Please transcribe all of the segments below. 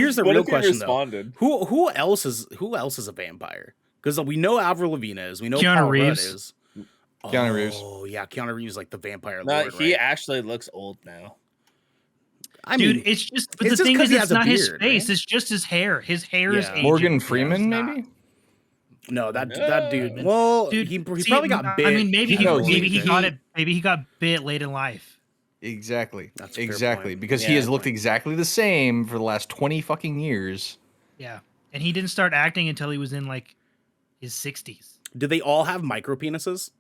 here's the What real if he question responded? though. Who else is a vampire? Because we know Avril Lavigne is. We know Keanu Paul Rudd Reeves. is. Keanu Reeves. Oh yeah, Keanu Reeves like the vampire No, lord, he right? actually looks old now. I Dude, mean, it's just. But it's the just thing 'cause is, he it's has a not his beard, face. right? It's just his hair. His hair is Yeah. aging. Morgan Yeah, Freeman, it's not. maybe? no, that No. dude. Well, Dude, he see, probably got bit. I mean, maybe No, maybe he he- got it. Maybe he got bit late in life. Exactly. That's a fair exactly. point. Because Yeah, he has good looked point. exactly the same for the last 20 fucking years. Yeah, and he didn't start acting until he was in like his 60s. Do they all have micro penises?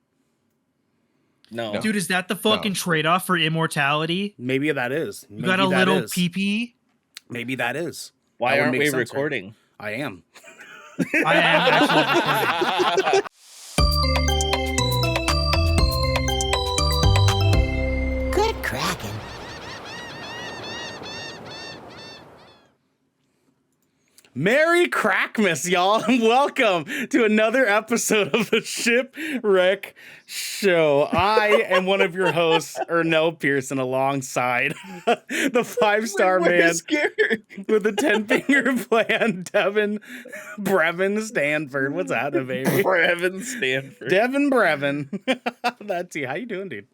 No. Dude, is that the fucking trade-off for immortality? Maybe that is. You got a little PP. Maybe that is. Why That would aren't make we sense, right? recording? I am. I am actually recording. Good Kraken. Merry Crackmas, y'all, and welcome to another episode of the Shipwreck Show. I am one of your hosts, Ernell Pearson, alongside the five-star man with the 10-finger plan, Devin Stanford. What's happening, baby? Brevin Stanford. Devin Brevin. That's you. How you doing, dude?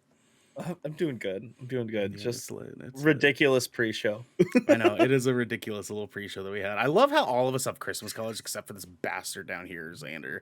I'm doing good. Yeah, Just it's ridiculous pre-show. I know it is a ridiculous little pre-show that we had. I love how all of us have Christmas colors except for this bastard down here, Xander.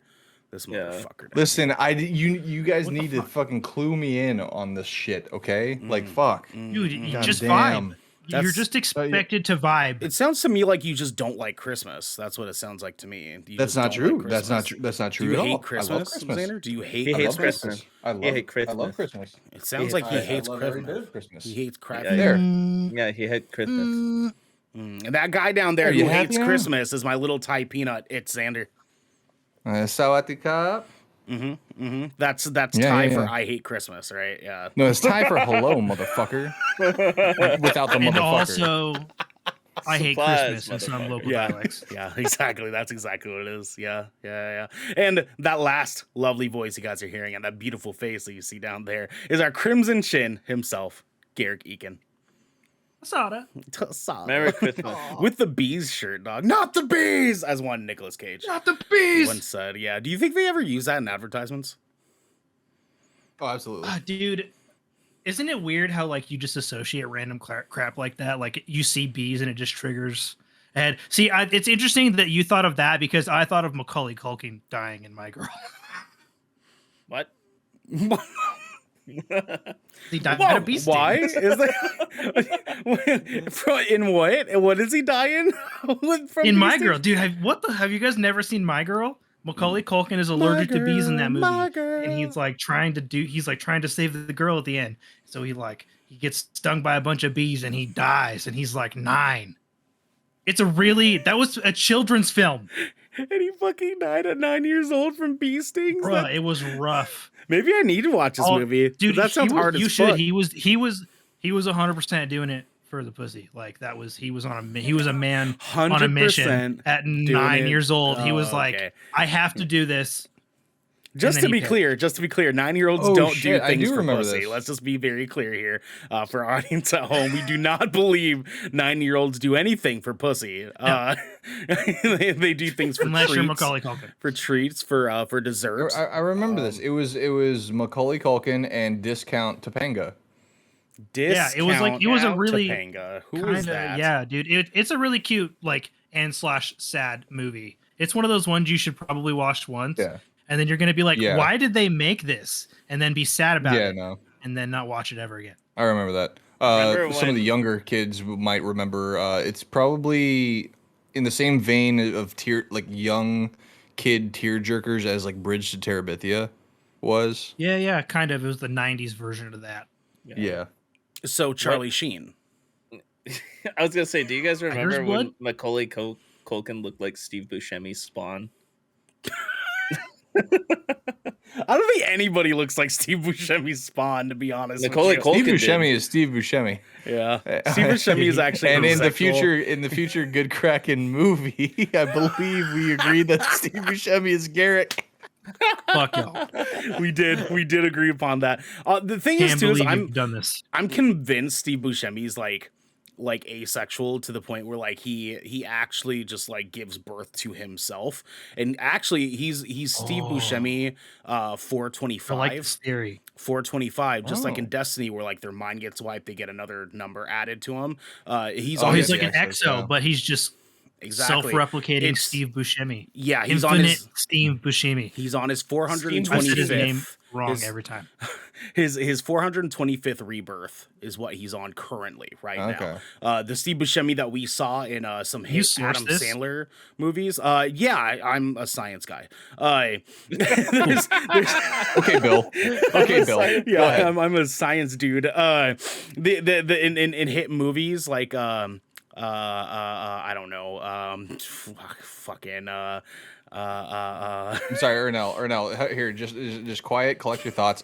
This motherfucker. down Listen, you guys What the need to fuck? fucking clue me in on this shit, okay? Like, fuck. Dude, you God just damn. vibe. You're That's- just expected to vibe. It sounds to me like you just don't like Christmas. That's what it sounds like to me. You That's just not don't like true. That's not Christmas. true. That's not Do true you at all. hate I love Christmas, Christmas. Xander? Do you hate He I hates love Christmas? Christmas. I love, He hates I love Christmas. Christmas. It sounds like he I hates love every bit Christmas. of Christmas. He hates crap. Yeah, There. Yeah, he hated Christmas. And that guy down there Are who you hates happy now? Christmas is my little Thai peanut. It's Xander. Sawatika. That's Yeah, Thai yeah, for yeah. I hate Christmas, right? Yeah. No, it's time for hello, motherfucker. Without the And motherfucker. also, I hate Supplies, Christmas in some motherfucker. local Yeah, dialects. yeah, exactly. That's exactly what it is. Yeah. And that last lovely voice you guys are hearing and that beautiful face that you see down there is our Crimson Chin himself, Garrick Eakin. Asada. Merry Christmas. With the bees shirt, dog. Not the bees, as one Nicolas Cage Not the bees. once said. Yeah. Do you think they ever use that in advertisements? Oh, absolutely. Dude, isn't it weird how like you just associate random crap like that? Like you see bees and it just triggers. And see, it's interesting that you thought of that because I thought of Macaulay Culkin dying in My Girl. What? He died Whoa, at a bee sting. why? Is that in what? What is he dying from? In bee My stings? Girl, dude, have you guys never seen My Girl? Macaulay Culkin is allergic to bees in that movie, and he's like trying to save the girl at the end. So he gets stung by a bunch of bees and he dies, and he's like 9. That was a children's film, And he fucking died at 9 years old from bee stings. bruh. It was rough. Maybe I need to watch this movie. Dude. That sounds hard You as should. fuck. He was 100% doing it for the pussy. Like he was a man on a mission 100% at doing 9 it. years old. He was Oh, like, okay. I have to do this. Just and to then be he clear, 9-year-olds Oh, don't shit, do I things do for remember pussy. this. Let's just be very clear here for our audience at home. We do not believe 9-year-olds do anything for pussy. They do things for Unless treats, you're Macaulay Culkin. for dessert. I remember this. It was Macaulay Culkin and Discount Topanga. Yeah, it was like it was a really Topanga. Who kind is of that? yeah, dude. It's a really cute and / sad movie. It's one of those ones you should probably watch once, Yeah. and then you're gonna be like, Yeah. why did they make this? And then be sad about Yeah, it, no. and then not watch it ever again. I remember that. Remember Some of the younger kids might remember. It's probably in the same vein of young kid tearjerkers as like Bridge to Terabithia was. Yeah, kind of. It was the '90s version of that. Yeah. So Charlie Sheen. I was gonna say, do you guys remember Tiger's when Blood? Macaulay Culkin looked like Steve Buscemi's Spawn? I don't think anybody looks like Steve Buscemi's Spawn, to be honest. with Macaulay you. Culkin Steve did. Buscemi is Steve Buscemi. Yeah, Steve Buscemi is actually. And in the homosexual. future Good Kraken movie, I believe we agreed that Steve Buscemi is Garrick. Fuck y'all. we did agree upon that. The thing Can't is too is believe you've done this. I'm convinced Steve Buscemi's like like asexual to the point where like he actually just like gives birth to himself. And actually he's Steve Buscemi I 425. like this theory. 425, just like in Oh. Destiny, where like their mind gets wiped, they get another number added to them. He's Oh, on he's his like an access, exo, yeah. but he's just exactly self-replicating It's- Steve Buscemi. Yeah, he's Infinite on his Steve Buscemi. he's on his I said his name 425th. wrong his- every time. His 425th rebirth is what he's on currently right Okay. now. The Steve Buscemi that we saw in some You hit sourced Adam this? Sandler movies. Yeah, I'm a science guy. There's Okay, Bill. Okay, Bill. Go yeah, ahead. I'm a science dude. The in hit movies like I don't know fucking I'm sorry, Ernell. Here, just quiet. Collect your thoughts.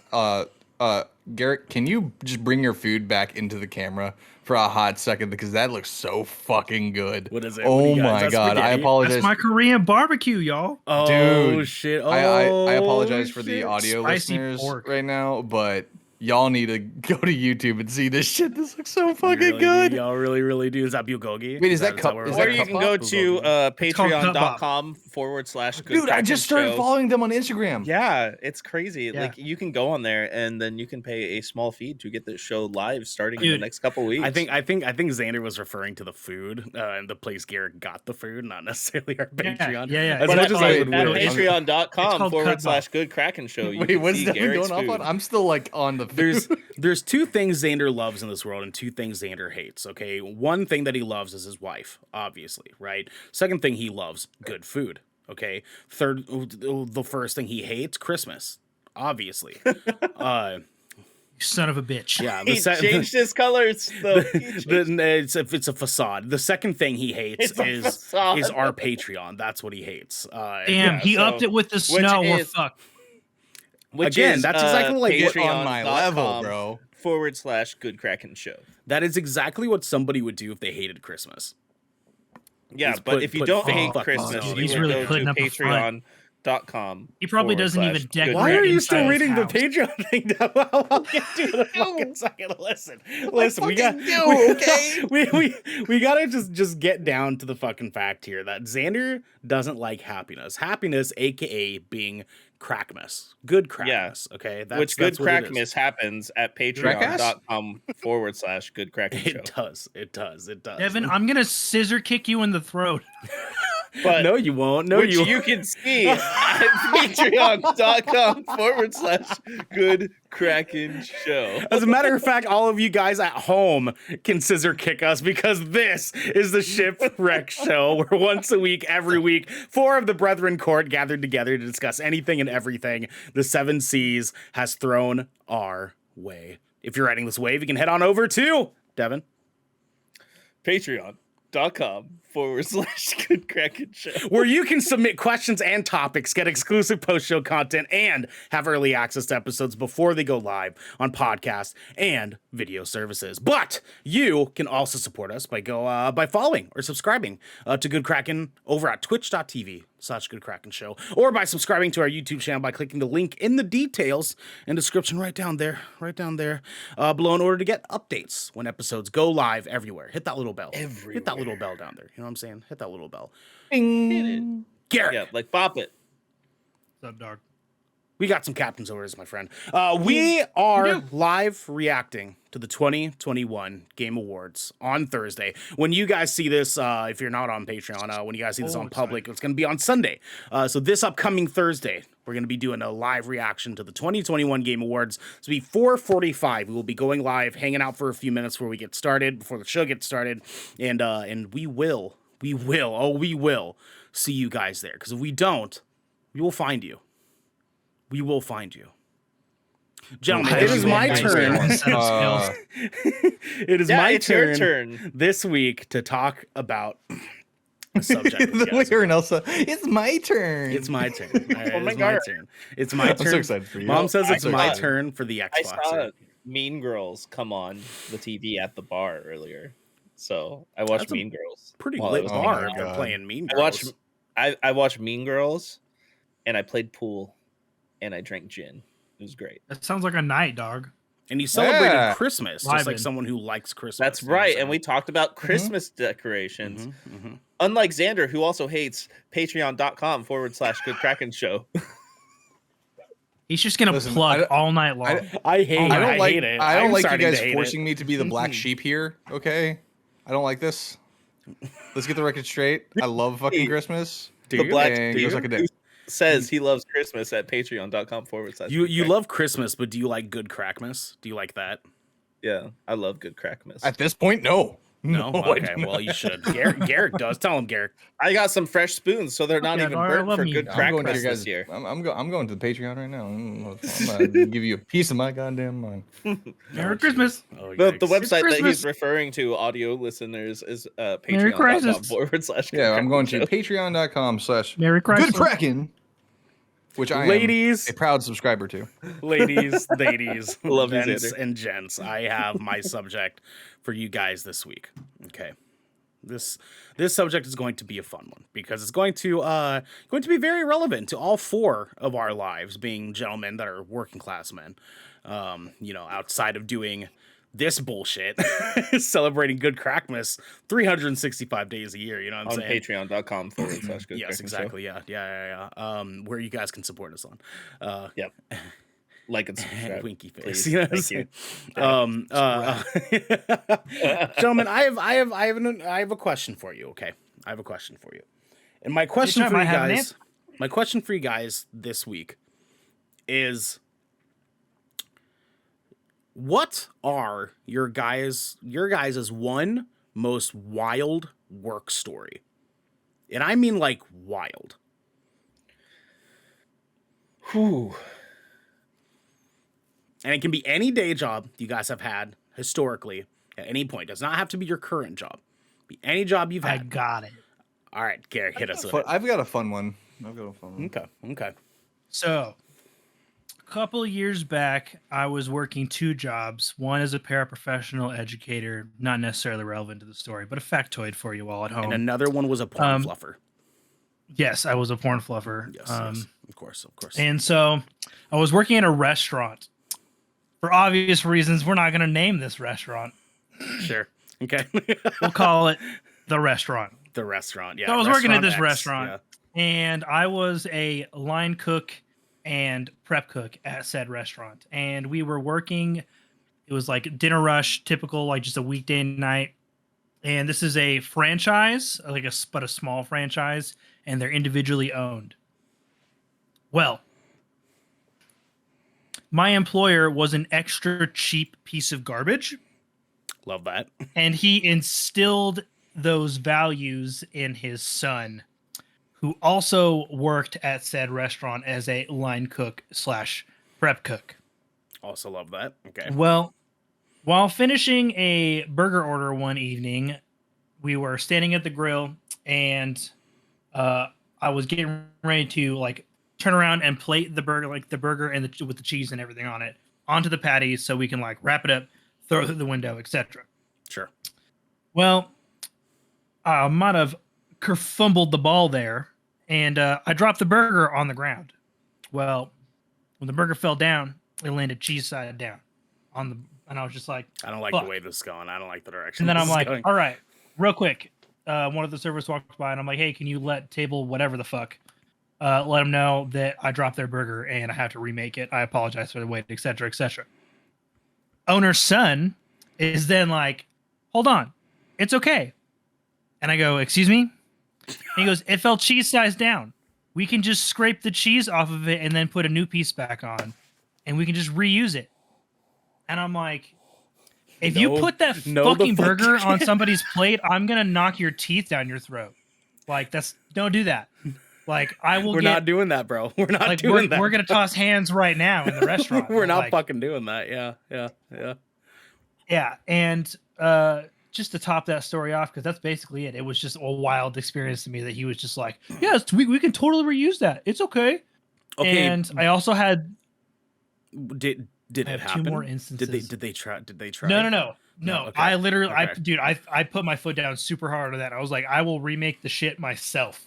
Garrett, can you just bring your food back into the camera for a hot second because that looks so fucking good. What is it? What do Oh you got? Is my that god, I spaghetti? apologize. That's my Korean barbecue, y'all. Oh Dude, shit! I Oh, apologize for the shit. audio Spicy listeners pork. right now, but y'all need to go to YouTube and see this shit. This looks so fucking Really good. Do. Y'all really do. Is that bulgogi? Wait, is that cup- where is we're Or that you at? can go to It's called patreon.com/Good Dude, I just started Show. following them on Instagram. Yeah, it's crazy. Yeah. Like you can go on there and then you can pay a small fee to get this show live starting in the Dude, next couple weeks. I think Xander was referring to the food and the place Garrett got the food, not necessarily our Yeah, Patreon. yeah. As But much as I would at wish. It's patreon.com called /Good Kraken Show. You Wait, can what's see that Garrett's going off food. on? I'm still like on the food. There's two things Xander loves in this world and two things Xander hates. Okay, one thing that he loves is his wife, obviously, right? Second thing he loves, good food. Okay. Third, the first thing he hates, Christmas, obviously. You son of a bitch. Yeah, He changed his colors. Though. it's a facade. The second thing he hates It's a is facade. our Patreon. That's what he hates. Damn, Yeah, he so- upped it with the snow. We're is- fucked. Which Again, is, that's exactly like what- on my level, bro. /Good Kraken Show. That is exactly what somebody would do if they hated Christmas. Yeah, He's but put- if you put don't fucking hate fucking Christmas, snow. you He's would really go putting to up a front. patreon.com. He probably doesn't even /Good decorate Why are you still inside his reading the house. Patreon thing down? I'll get to it in a fucking second. Listen, we got fucking do, okay? we gotta just get down to the fucking fact here that Xander doesn't like happiness. Happiness, aka being Crackmas, good Crackmas. Okay, Which Good that's what it is. Crackmas happens at patreon.com /Good Kraken Show. It does. Devin, I'm gonna scissor kick you in the throat. But no, you won't. No, which you. you can see at patreon.com /Good Kraken Show. As a matter of fact, all of you guys at home can scissor kick us because this is the Shipwreck Show, where once a week, every week, four of the Brethren Court gathered together to discuss anything and everything the Seven Seas has thrown our way. If you're riding this wave, you can head on over to Devin. Patreon.com /Good Kraken Show. Where you can submit questions and topics, get exclusive post-show content, and have early access to episodes before they go live on podcast and video services. But you can also support us by following or subscribing to Good Kraken over at twitch.tv/Good Kraken Show, or by subscribing to our YouTube channel by clicking the link in the details and description right down there below in order to get updates when episodes go live everywhere. Hit that little bell. Hit that little bell down there. You know what I'm saying? Hit that little bell. Garrett. Yeah, like bop it. What's up, dog? We got some captain's orders, my friend. We are live reacting to the 2021 Game Awards on Thursday. When you guys see this, if you're not on Patreon, when you guys see this on public, it's going to be on Sunday. So this upcoming Thursday, we're going to be doing a live reaction to the 2021 Game Awards. It's going to be 4:45. We will be going live, hanging out for a few minutes before we get started, before the show gets started, and we will see you guys there. Because if we don't, we will find you. We will find you. Gentlemen, it is my turn. It is my it's your turn turn. this week to talk about a subject. with The you way guys. Ernell said, it's my turn. It's my turn. All right, Oh my it's my God. turn. It's my I'm turn. so excited for you. Mom says I'm it's so my excited. turn for the I Xbox. saw Mean Girls come on the TV at the bar earlier. So I watched That's a Mean Girls. Pretty while I lit was bar hanging if they're out. playing Mean I Girls. I watched Mean Girls and I played pool and I drank gin. It was great. That sounds like a night, dog. And you celebrated Yeah. Christmas, just like Vibing. someone who likes Christmas. That's you know what I'm right. saying? And we talked about Christmas decorations. Mm-hmm. Unlike Xander, who also hates patreon.com/Good Kraken show. He's just gonna Listen, plug I don't- all night long. I hate. I don't I like. hate it. I don't I'm like you starting guys to hate forcing it. me to be the black sheep here. Okay, I don't like this. Let's get the record straight. I love fucking Christmas. Do The you? black And Do go you? suck a dick. Says he loves Christmas at patreon.com/. You love Christmas, but do you like Good Crackmas? Do you like that? Yeah, I love Good Krackmas. At this point, no. No. I Okay. do Well, not. you should. Garrick does. Tell him, Garrick. I got some fresh spoons, so they're not Okay, even I burnt love for me. Good I'm going to Krackmas your guys. this year. I'm going to the Patreon right now. I'm gonna give you a piece of my goddamn mind. Merry Christmas. Oh, The yikes. website that Christmas. he's referring to, audio listeners, is Merry Christmas. patreon.com/. Yeah, I'm going to patreon.com/ Merry Christmas. Good Kraken, which I Ladies. am a proud subscriber to. ladies, Love you, gents, Xander. and gents, I have my subject for you guys this week. Okay. This subject is going to be a fun one because it's going to be very relevant to all four of our lives, being gentlemen that are working class men. Outside of doing this bullshit, celebrating Good Crackmas 365 days a year. You know what I'm On saying? patreon.com/Good Yes, Kraken exactly. Yeah. Where you guys can support us on. Show. Yep. Like and subscribe. Winky face. please. You know what I'm Thank you. saying? Gentlemen, I have a question for you. Okay, I have a question for you, and my question time for I you have an guys, answer. my question for you guys this week is, what are your guys' one most wild work story? And I mean like wild. Whew. And it can be any day job you guys have had historically at any point. It does not have to be your current job. Be any job you've I had. got it. All right, Gary, hit us with it. I've got a fun one. Okay. So, a couple of years back, I was working two jobs. One as a paraprofessional educator, not necessarily relevant to the story, but a factoid for you all at home. And another one was a porn fluffer. Yes, I was a porn fluffer. Yes, of course. And so, I was working at a restaurant. For obvious reasons, we're not going to name this restaurant. Sure. Okay. We'll call it the restaurant. The restaurant. Yeah. So I was working at this X, restaurant, and I was a line cook and prep cook at said restaurant. And we were working, it was like dinner rush, typical, like just a weekday night. And this is a franchise, but a small franchise, and they're individually owned. Well, my employer was an extra cheap piece of garbage. Love that. And he instilled those values in his son, who also worked at said restaurant as a line cook / prep cook. Also love that. Okay. Well, while finishing a burger order one evening, we were standing at the grill, and I was getting ready to turn around and plate the burger, with the cheese and everything on it, onto the patty so we can wrap it up, throw it through the window, etc. Sure. Well, I might have kerfumbled the ball there, and I dropped the burger on the ground. Well, when the burger fell down, it landed cheese side down and I was just like, I don't like fuck. the way this is going. I don't like the direction. And then this I'm is like, going. all right, real quick. One of the servers walked by, and I'm like, hey, can you let table whatever the fuck, let them know that I dropped their burger and I have to remake it. I apologize for the wait, etc., etc. Owner's son is then like, hold on, it's okay. And I go, excuse me? And he goes, it fell cheese size down. We can just scrape the cheese off of it and then put a new piece back on, and we can just reuse it. And I'm like, if you put that fucking burger on somebody's plate, I'm gonna knock your teeth down your throat. Don't do that. I will. We're not doing that, bro. We're not doing that. We're gonna toss hands right now in the restaurant. We're not fucking doing that. Yeah. And just to top that story off, because that's basically it. It was just a wild experience to me that he was just like, yes, we can totally reuse that. It's okay. Okay. And I also had Did it happen? 2 more instances. Did they try? No. Okay. I literally, Okay. I put my foot down super hard on that. I was like, I will remake the shit myself.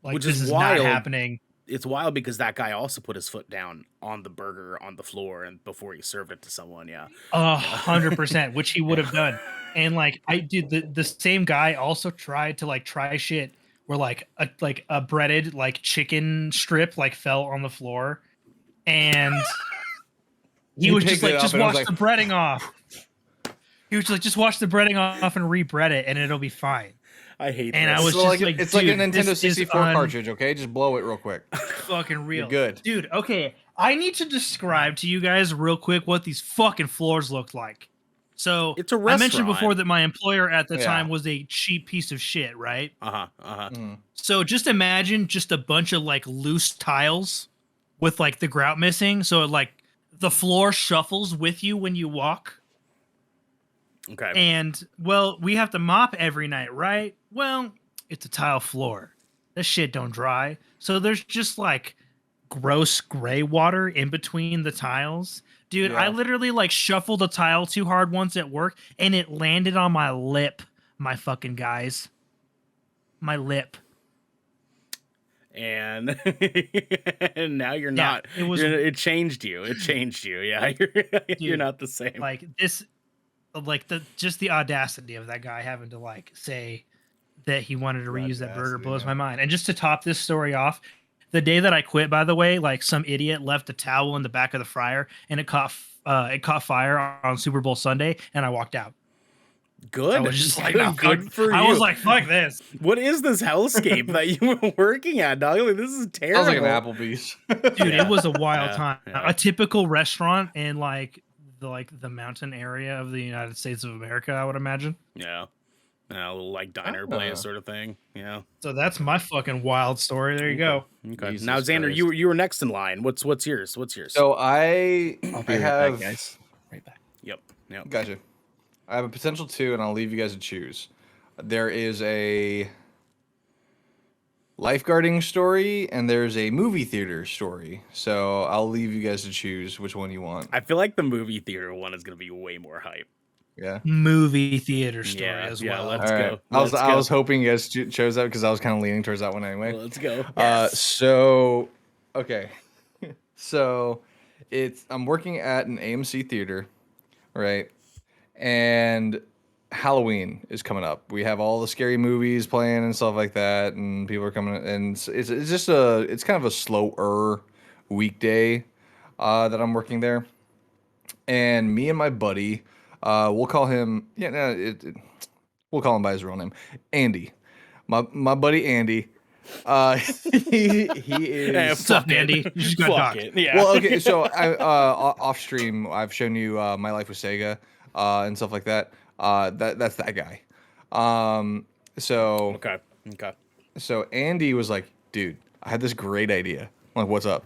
Which this is is wild. not happening. it's wild because that guy also put his foot down on the burger on the floor and before he served it to someone. Yeah. 100%, which he would have done. And like I did, the same guy also tried to like try shit where like a breaded like chicken strip like fell on the floor, and he was just picked it like, up just and was wash like- the breading off. He was like, just wash the breading off and re-bread it, and it'll be fine. I hate And this. I was So just like, it's like a dude, Nintendo this is 64 cartridge, okay? Just blow it real quick. fucking real. You're good. Dude, okay. I need to describe to you guys real quick what these fucking floors looked like. So It's a I mentioned restaurant. before that my employer at the Yeah. time was a cheap piece of shit, right? Mm. So just imagine just a bunch of like loose tiles with like the grout missing. So like the floor shuffles with you when you walk. Okay. And well, we have to mop every night, right? Well, it's a tile floor. That shit don't dry. So there's just like gross gray water in between the tiles. Dude, I Yeah. literally like shuffled a tile too hard once at work and it landed on my lip, my fucking guys. My lip. And and now you're Yeah, not. it was- It changed you. It changed you. Yeah, you're not the same. Like this, like the audacity of that guy having to like say that he wanted to reuse that burger Audacity, blows my man. mind. And just to top this story off, the day that I quit, by the way, like some idiot left a towel in the back of the fryer and it caught fire on Super Bowl Sunday, and I walked out. Good. I was just like, good, no, good fuck. for you. I was like, fuck this. what is this hellscape that you were working at, dog? Like, this is terrible. Sounds like an Applebee's. Dude, it was a wild Yeah, time. yeah. A typical restaurant in like the mountain area of the United States of America, I would imagine. Yeah. A little like diner Oh. place sort of thing. Yeah. So that's my fucking wild story. There you go. Okay. Jesus Now, Xander, Christ. you were next in line. What's yours? What's yours? So I'll be I right have back, guys. Right back. Yep. Gotcha. I have a potential two, and I'll leave you guys to choose. There is a lifeguarding story, and there's a movie theater story. So I'll leave you guys to choose which one you want. I feel like the movie theater one is going to be way more hype. Yeah. Movie theater story Yeah, as yeah, well. let's All right. go. I was Let's I go. was hoping you guys chose that because I was kind of leaning towards that one anyway. Let's go. So okay. So I'm working at an AMC theater, right? And Halloween is coming up. We have all the scary movies playing and stuff like that, and people are coming. And it's just it's kind of a slower weekday that I'm working there. And me and my buddy, we'll call him we'll call him by his real name, Andy. My buddy Andy. He is. What's up, Andy? You just got Fuck docked. it. Yeah. Well, okay, so off stream, I've shown you my life with Sega and stuff like that. That's that guy. So Okay. so Andy was like, dude, I had this great idea. I'm like, what's up?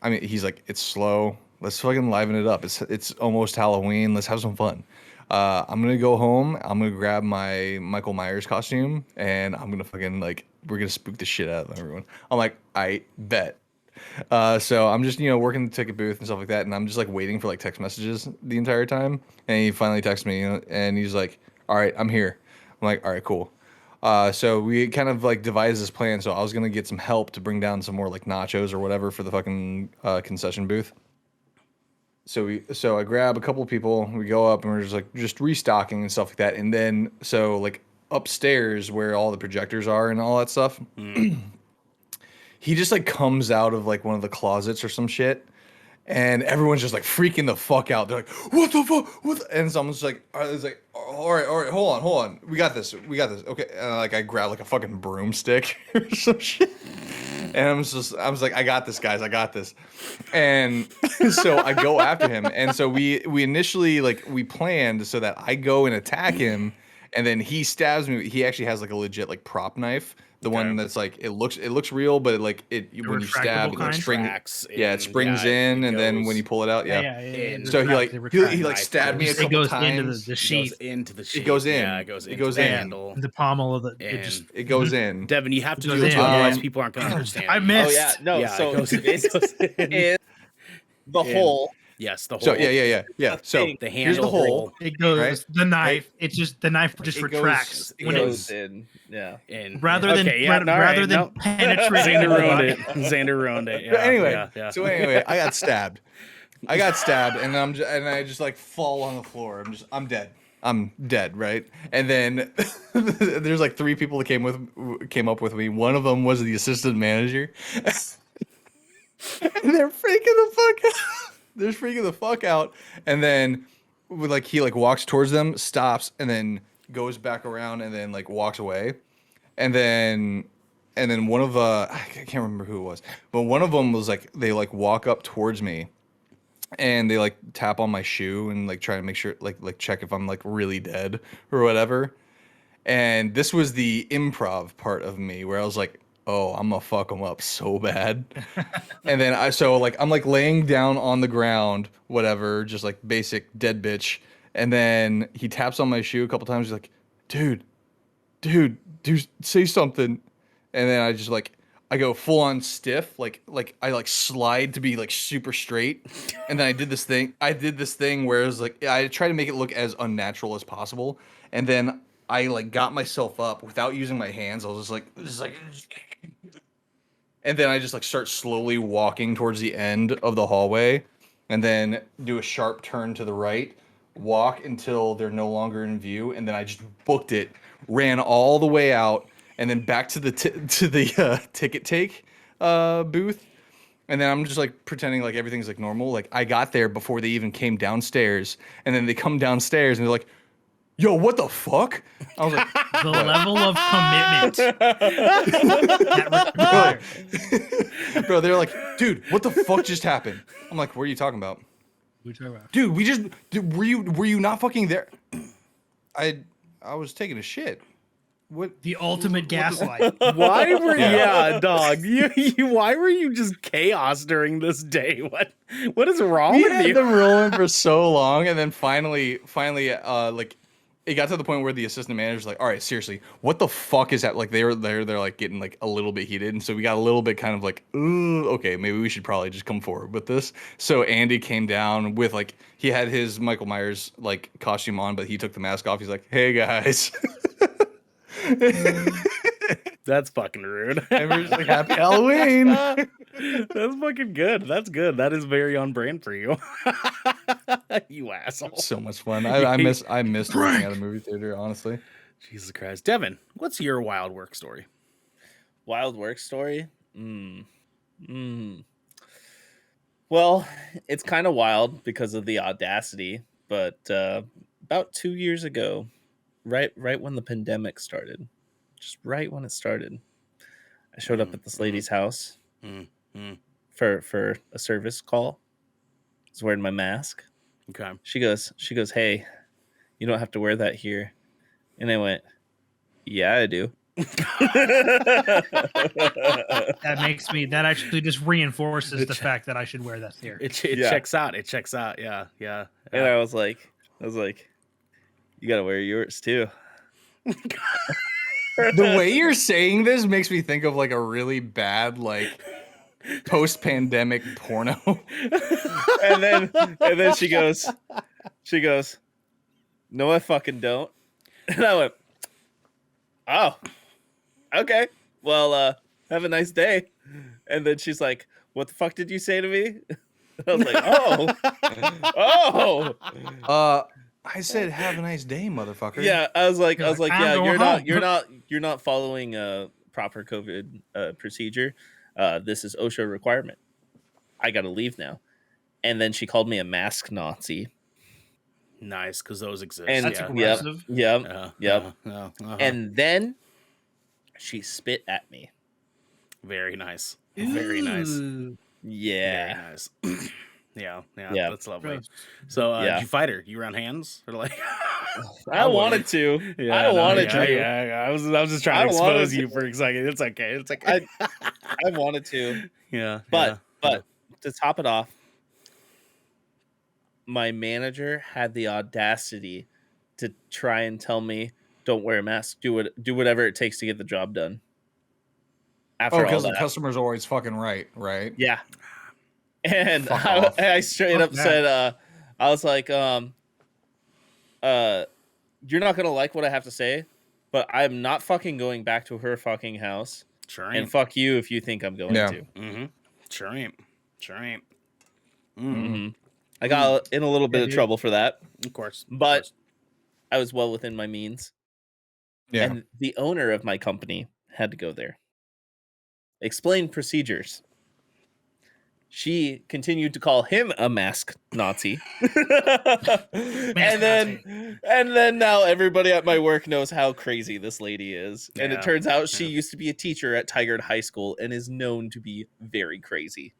I mean, he's like, it's slow. Let's fucking liven it up. It's almost Halloween. Let's have some fun. I'm gonna go home. I'm gonna grab my Michael Myers costume, and I'm gonna fucking we're gonna spook the shit out of everyone. I'm like, I bet. So I'm just working the ticket booth and stuff like that, and I'm just like waiting for like text messages the entire time. And he finally texts me, and he's like, "All right, I'm here." I'm like, "All right, cool." So we kind of like devised this plan. So I was gonna get some help to bring down some more like nachos or whatever for the fucking concession booth. So I grab a couple of people. We go up and we're just restocking and stuff like that. And then so like upstairs where all the projectors are and all that stuff. He just like comes out of like one of the closets or some shit, and everyone's just like freaking the fuck out. They're like, "What the fuck?" And someone's like, "It's like, all right, hold on, we got this, okay." And like I grab like a fucking broomstick or some shit, and I was like, "I got this, guys, I got this." And so I go after him, and so we initially we planned so that I go and attack him, and then he stabs me. He actually has like a legit like prop knife. The one that's like it looks real, but when you stab, retractable it kind? Tracks it springs in, and then when you pull it out, in. So he like stabbed me a It couple goes times. into the It sheet. goes into the sheet. It goes in. Yeah, it goes It into goes the in. handle. The pommel of the. And It goes in. Devin, you have to It do goes it, in. otherwise people aren't going to understand. I missed. Oh yeah, no. Yeah, so it goes in. this is the hole Yes, the hole. So yeah. So thing. The here's the handle hole. It goes Right? the knife. It's just the knife just It retracts goes- when it it's goes- in. Yeah. And rather than penetrating Xander the ruined body. it. Xander ruined it. But Yeah, anyway, yeah. so anyway, I got stabbed. And I just like fall on the floor. I'm dead. I'm dead, right? And then there's like 3 people that came up with me. One of them was the assistant manager. And they're freaking the fuck out. They're freaking the fuck out. And then he walks towards them, stops, and then goes back around and then like walks away. And then one of I can't remember who it was, but one of them was like they like walk up towards me and they like tap on my shoe and like try to make sure like check if I'm like really dead or whatever. And this was the improv part of me where I was like, oh, I'm gonna fuck them up so bad. And then I'm like laying down on the ground, whatever, just like basic dead bitch. And then he taps on my shoe a couple times. He's like, dude, say something. And then I just like, I go full on stiff, like I like slide to be like super straight. And then I did this thing where it was like, I try to make it look as unnatural as possible. And then I like got myself up without using my hands. I was just like, and then I just like start slowly walking towards the end of the hallway and then do a sharp turn to the right, walk until they're no longer in view. And then I just booked it, ran all the way out and then back to the ticket take booth. And then I'm just like pretending like everything's like normal. Like I got there before they even came downstairs. And then they come downstairs and they're like, yo, what the fuck? I was like, The level of commitment that required. bro, they're like, dude, what the fuck just happened? I'm like, what are you talking about? Dude, were you not fucking there? I was taking a shit. What? The ultimate gaslight. Why were dog? Why were you just chaos during this day? What is wrong We with had you? them rolling for so long, and then finally, like it got to the point where the assistant manager's like, all right, seriously, what the fuck is that? Like they're like getting like a little bit heated, and so we got a little bit kind of like, ooh, okay, maybe we should probably just come forward with this. So Andy came down with like he had his Michael Myers like costume on, but he took the mask off. He's like, hey guys. That's fucking rude. And we're just like, happy Halloween. That's fucking good. That's good. That is very on brand for you. You asshole. So much fun. I missed working at a movie theater, honestly. Jesus Christ. Devin, what's your wild work story? Wild work story? Well, it's kind of wild because of the audacity, but about 2 years ago, right when the pandemic started, just right when it started, I showed up at this lady's house for a service call. I was wearing my mask. Okay. She goes, hey, you don't have to wear that here. And I went, yeah, I do. That actually just reinforces the fact that I should wear that here. It checks out. It checks out. Yeah. And I was like, you gotta wear yours too. The way you're saying this makes me think of like a really bad like post-pandemic porno. and then she goes, no, I fucking don't. And I went, oh, okay. Well, have a nice day. And then she's like, what the fuck did you say to me? I was like, oh. I said, have a nice day, motherfucker. Yeah, I was like, yeah, going you're not following a proper COVID procedure. This is OSHA requirement. I gotta leave now. And then she called me a mask Nazi. Nice, because those exist. And That's aggressive. Yep. And then she spit at me. Very nice. Very nice. Yeah. Very nice. Yeah, Yeah. that's lovely. Gross. So, Yeah. did you fight her? You were on hands, or like? I wanted to. I wanted to. Yeah. I was just trying to expose you for a second. It's okay. It's okay. I wanted to. Yeah. But to top it off, my manager had the audacity to try and tell me, "Don't wear a mask. Do whatever it takes to get the job done." After all because that, the customer's always fucking right? yeah. And Fuck off. I straight Fuck up that. said, I was like, you're not gonna like what I have to say, but I'm not fucking going back to her fucking house. Sure And ain't. fuck you if you think I'm going Yeah. to. Mm-hmm. Sure ain't. Sure ain't. Mm-hmm. I got in a little bit Yeah, of dude. trouble for that, Of course. but I was well within my means. Yeah. And the owner of my company had to go there. Explain procedures. She continued to call him a mask Nazi. and then now everybody at my work knows how crazy this lady is. And Yeah, it turns out she yeah. used to be a teacher at Tigard High School and is known to be very crazy.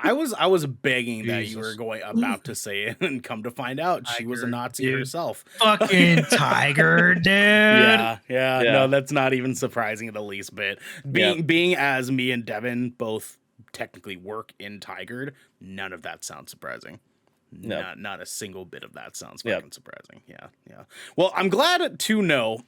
I was begging that you Jesus. were about to say it, and come to find out she was a Tiger, Nazi dude. herself. Fucking tiger, dude. Yeah, Yeah. no, that's not even surprising the least bit. Being as me and Devin both technically work in Tigard, none of that sounds surprising. No. Not a single bit of that sounds Yep. fucking surprising. Yeah. Well, I'm glad to know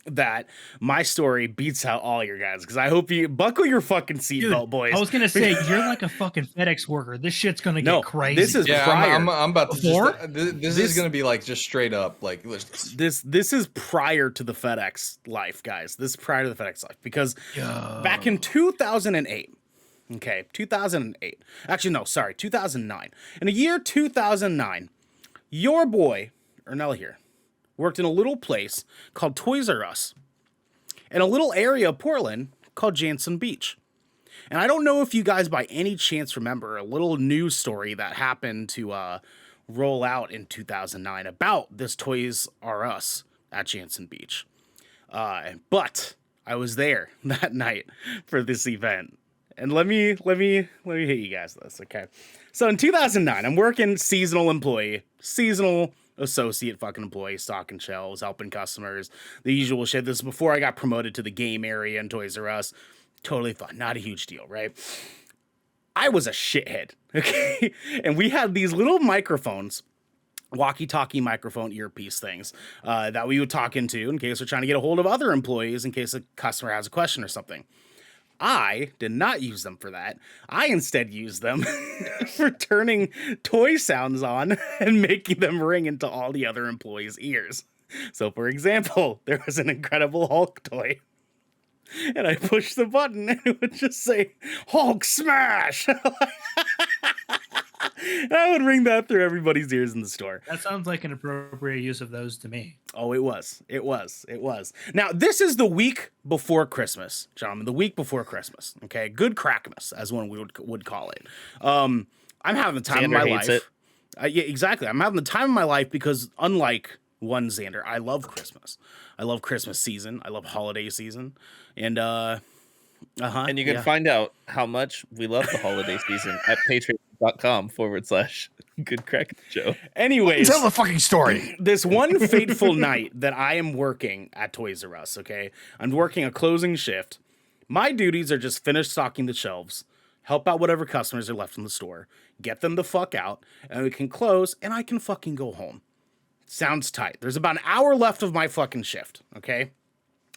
that my story beats out all your guys, because I hope you buckle your fucking Dude, seatbelt, boys. I was gonna say you're like a fucking FedEx worker. This shit's gonna No, get crazy. this is Yeah, prior. I'm about to Before? just, this This- is gonna be like just straight up like This is prior to the FedEx life, guys. This is prior to the FedEx life, because back in 2008. Okay, 2008. Actually, no, sorry, 2009. In the year 2009, your boy, Ernell here, worked in a little place called Toys R Us in a little area of Portland called Jansen Beach. And I don't know if you guys by any chance remember a little news story that happened to roll out in 2009 about this Toys R Us at Jansen Beach. But I was there that night for this event. And let me hit you guys this, okay? So in 2009, I'm working seasonal associate fucking employee, stocking shelves, helping customers, the usual shit. This is before I got promoted to the game area in Toys R Us. Totally fun, not a huge deal, right? I was a shithead, okay? And we had these little microphones, walkie-talkie microphone earpiece things that we would talk into in case we're trying to get a hold of other employees in case a customer has a question or something. I did not use them for that. I instead used them for turning toy sounds on and making them ring into all the other employees' ears. So, for example, there was an Incredible Hulk toy, and I pushed the button and it would just say, Hulk smash! And I would ring that through everybody's ears in the store. That sounds like an appropriate use of those to me. Oh, it was. Now, this is the week before Christmas, gentlemen. The week before Christmas. Okay, good Crackmas, as one would call it. I'm having the time Xander of my hates life. Yeah, exactly. I'm having the time of my life because, unlike one Xander, I love Christmas. I love Christmas season. I love holiday season, and And you can find out how much we love the holiday season at patreon.com/Good Kraken Show. Anyways, tell the fucking story. this one fateful night that I am working at Toys R Us, okay? I'm working a closing shift. My duties are just finish stocking the shelves, help out whatever customers are left in the store, get them the fuck out, and we can close, and I can fucking go home. Sounds tight. There's about an hour left of my fucking shift, okay?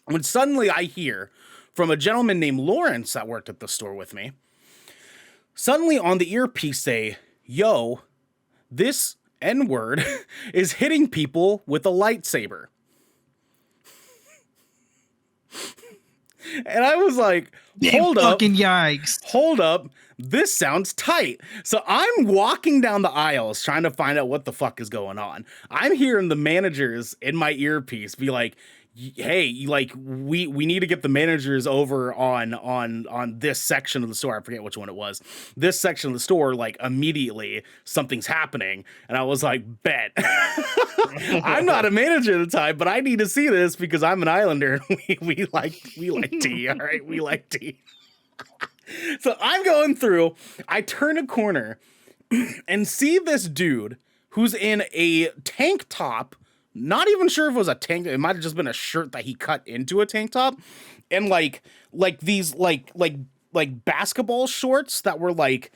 When suddenly I hear from a gentleman named Lawrence that worked at the store with me, suddenly on the earpiece say, yo, this N-word is hitting people with a lightsaber. And I was like, hold up. Fucking yikes. Hold up. This sounds tight. So I'm walking down the aisles trying to find out what the fuck is going on. I'm hearing the managers in my earpiece be like, hey, like we need to get the managers over on this section of the store. I forget which one it was. This section of the store, like immediately something's happening. And I was like, bet. I'm not a manager at the time, but I need to see this because I'm an Islander and we like tea. All right. We like tea. So I'm going through, I turn a corner and see this dude who's in a tank top. Not even sure if it was a tank. It might have just been a shirt that he cut into a tank top, and like these like basketball shorts that were like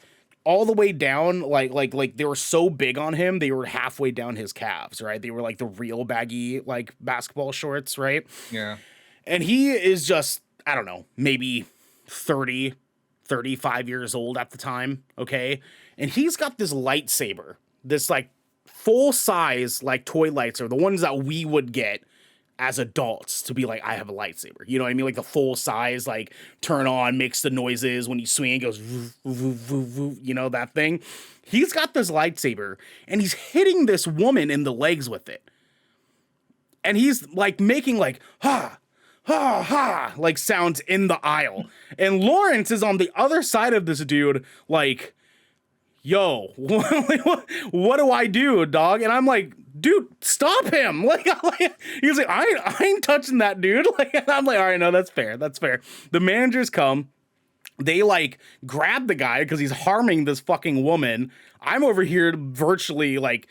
all the way down, like they were so big on him they were halfway down his calves, right? They were like the real baggy like basketball shorts, right? Yeah. And he is just, I don't know, maybe 30, 35 years old at the time, okay? And he's got this lightsaber, this like full size like toy lightsaber, the ones that we would get as adults to be like, I have a lightsaber. You know what I mean? Like the full size, like turn on, makes the noises when you swing, it goes, woof, woof, woof, woof, you know, that thing. He's got this lightsaber and he's hitting this woman in the legs with it. And he's like making like, ha, ha, ha, like sounds in the aisle. And Lawrence is on the other side of this dude, like, yo, what do I do, dog? And I'm like, dude, stop him. Like he's like, I ain't touching that dude. Like, and I'm like, all right, no, that's fair. That's fair. The managers come. They like grab the guy because he's harming this fucking woman. I'm over here virtually like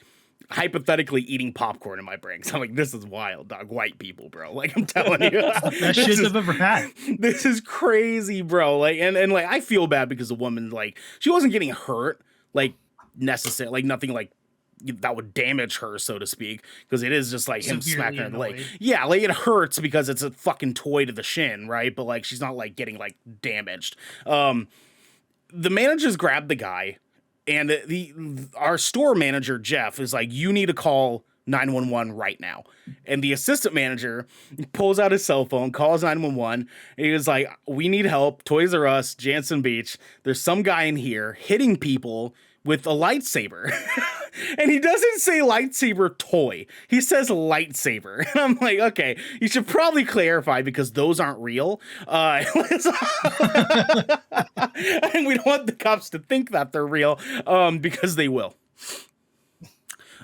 hypothetically eating popcorn in my brain. So I'm like, this is wild, dog. White people, bro. Like, I'm telling you. That shit I've ever had. This is crazy, bro. Like, and like, I feel bad because the woman, like, she wasn't getting hurt, like, necessarily, like, nothing like that would damage her, so to speak, because it is just like him smacking her in the leg. Yeah, like, it hurts because it's a fucking toy to the shin, right? But like, she's not like getting like damaged. The managers grab the guy. And our store manager, Jeff, is like, you need to call 911 right now. And the assistant manager pulls out his cell phone, calls 911. And he was like, we need help. Toys R Us, Jansen Beach. There's some guy in here hitting people with a lightsaber. And he doesn't say lightsaber toy. He says lightsaber. And I'm like, okay, you should probably clarify because those aren't real. And we don't want the cops to think that they're real because they will.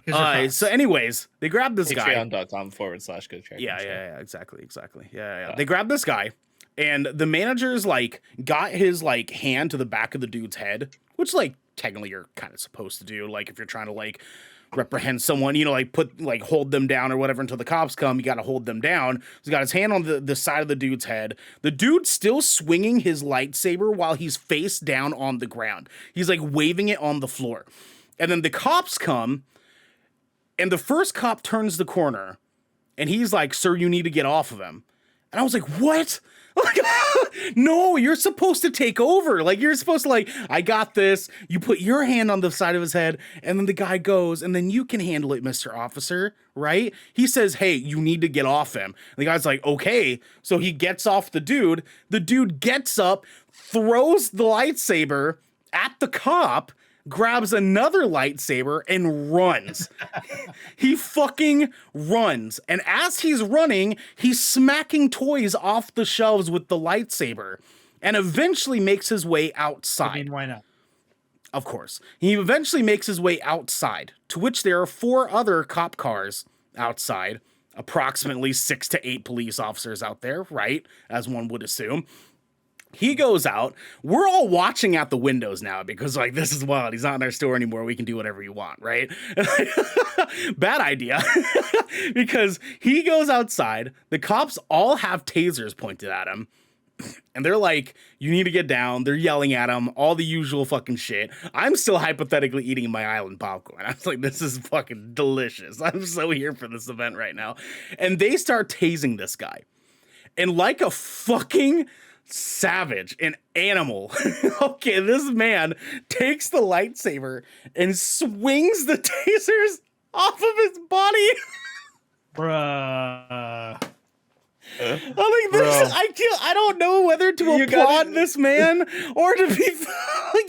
So anyways, they grab this guy. Patreon.com/GoTrack. Yeah, exactly. Yeah. They grab this guy. And the managers like got his like hand to the back of the dude's head, which like technically you're kind of supposed to do. Like if you're trying to like reprehend someone, you know, like hold them down or whatever until the cops come, you got to hold them down. So he's got his hand on the side of the dude's head. The dude's still swinging his lightsaber while he's face down on the ground. He's like waving it on the floor. And then the cops come and the first cop turns the corner and he's like, sir, you need to get off of him. And I was like, what? Like, no, you're supposed to take over. Like, you're supposed to, like, I got this. You put your hand on the side of his head, and then the guy goes, and then you can handle it, Mr. Officer, right? He says, hey, you need to get off him. And the guy's like, okay. So he gets off the dude. The dude gets up, throws the lightsaber at the cop, grabs another lightsaber and runs. He fucking runs. And as he's running, he's smacking toys off the shelves with the lightsaber and eventually makes his way outside. I mean, why not? Of course. He eventually makes his way outside, to which there are 4 other cop cars outside, approximately 6 to 8 police officers out there, right? As one would assume. He goes out. We're all watching out the windows now because, like, this is wild. He's not in our store anymore. We can do whatever you want, right? Bad idea. Because he goes outside. The cops all have tasers pointed at him. And they're like, you need to get down. They're yelling at him. All the usual fucking shit. I'm still hypothetically eating my island popcorn. I was like, this is fucking delicious. I'm so here for this event right now. And they start tasing this guy. And like a fucking savage, an animal. Okay, this man takes the lightsaber and swings the tasers off of his body. Bruh. I'm like, this. I don't know whether to applaud this man or to be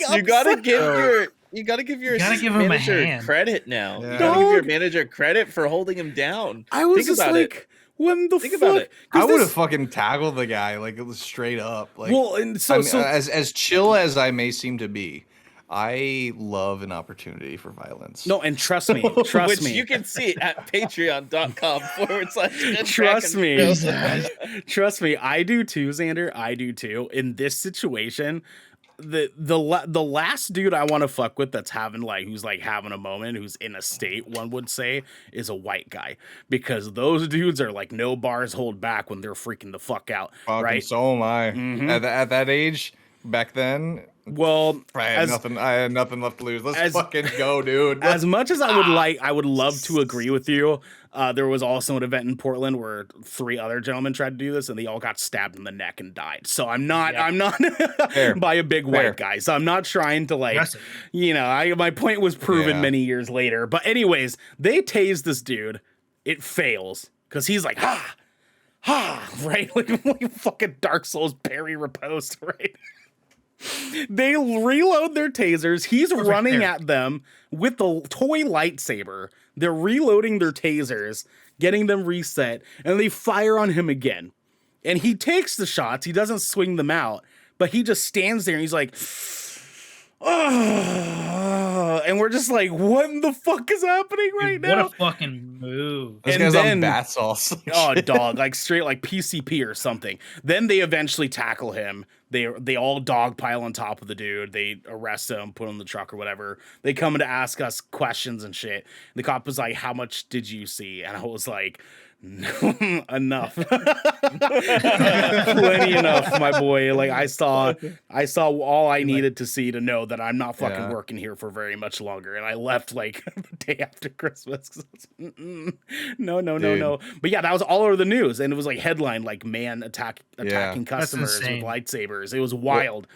like, you gotta give your him a manager hand. credit now. Yeah. You gotta give your manager credit for holding him down. I was Think just about like, it. when the Think fuck? about it. I would have fucking tackled the guy like it was straight up. Like, Well, and so, I mean, so as chill as I may seem to be, I love an opportunity for violence. no, and trust me, Which you can see at patreon.com/. Trust me. Trust me, I do too, Xander. I do too. In this situation, the last dude I want to fuck with that's having who's having a moment, who's in a state, one would say, is a white guy, because those dudes are like no bars hold back when they're freaking the fuck out, Fucking right? so am I. Mhm. At that age, back then. Well, I had nothing left to lose. Let's fucking go, dude. As much as I would love to agree with you. There was also an event in Portland where 3 other gentlemen tried to do this, and they all got stabbed in the neck and died. So I'm not by a big white guy. So I'm not trying to my point was proven many years later. But anyways, they tased this dude. It fails because he's like, right, like fucking Dark Souls parry riposte, right? They reload their tasers. He's running at them with the toy lightsaber. They're reloading their tasers, getting them reset, and they fire on him again. And he takes the shots. He doesn't swing them out, but he just stands there and he's like, oh, and we're just like, what in the fuck is happening right now? What a fucking move. This guy's on bath sauce. Oh, dog, like straight like PCP or something. Then they eventually tackle him. They all dogpile on top of the dude. They arrest him, put him in the truck or whatever. They come in to ask us questions and shit. The cop was like, how much did you see? And I was like, enough. Plenty enough, my boy. Like I saw all I needed to see to know that I'm not fucking working here for very much longer. And I left like the day after Christmas. No. But yeah, that was all over the news, and it was like headline like man attacking customers with lightsabers. It was wild.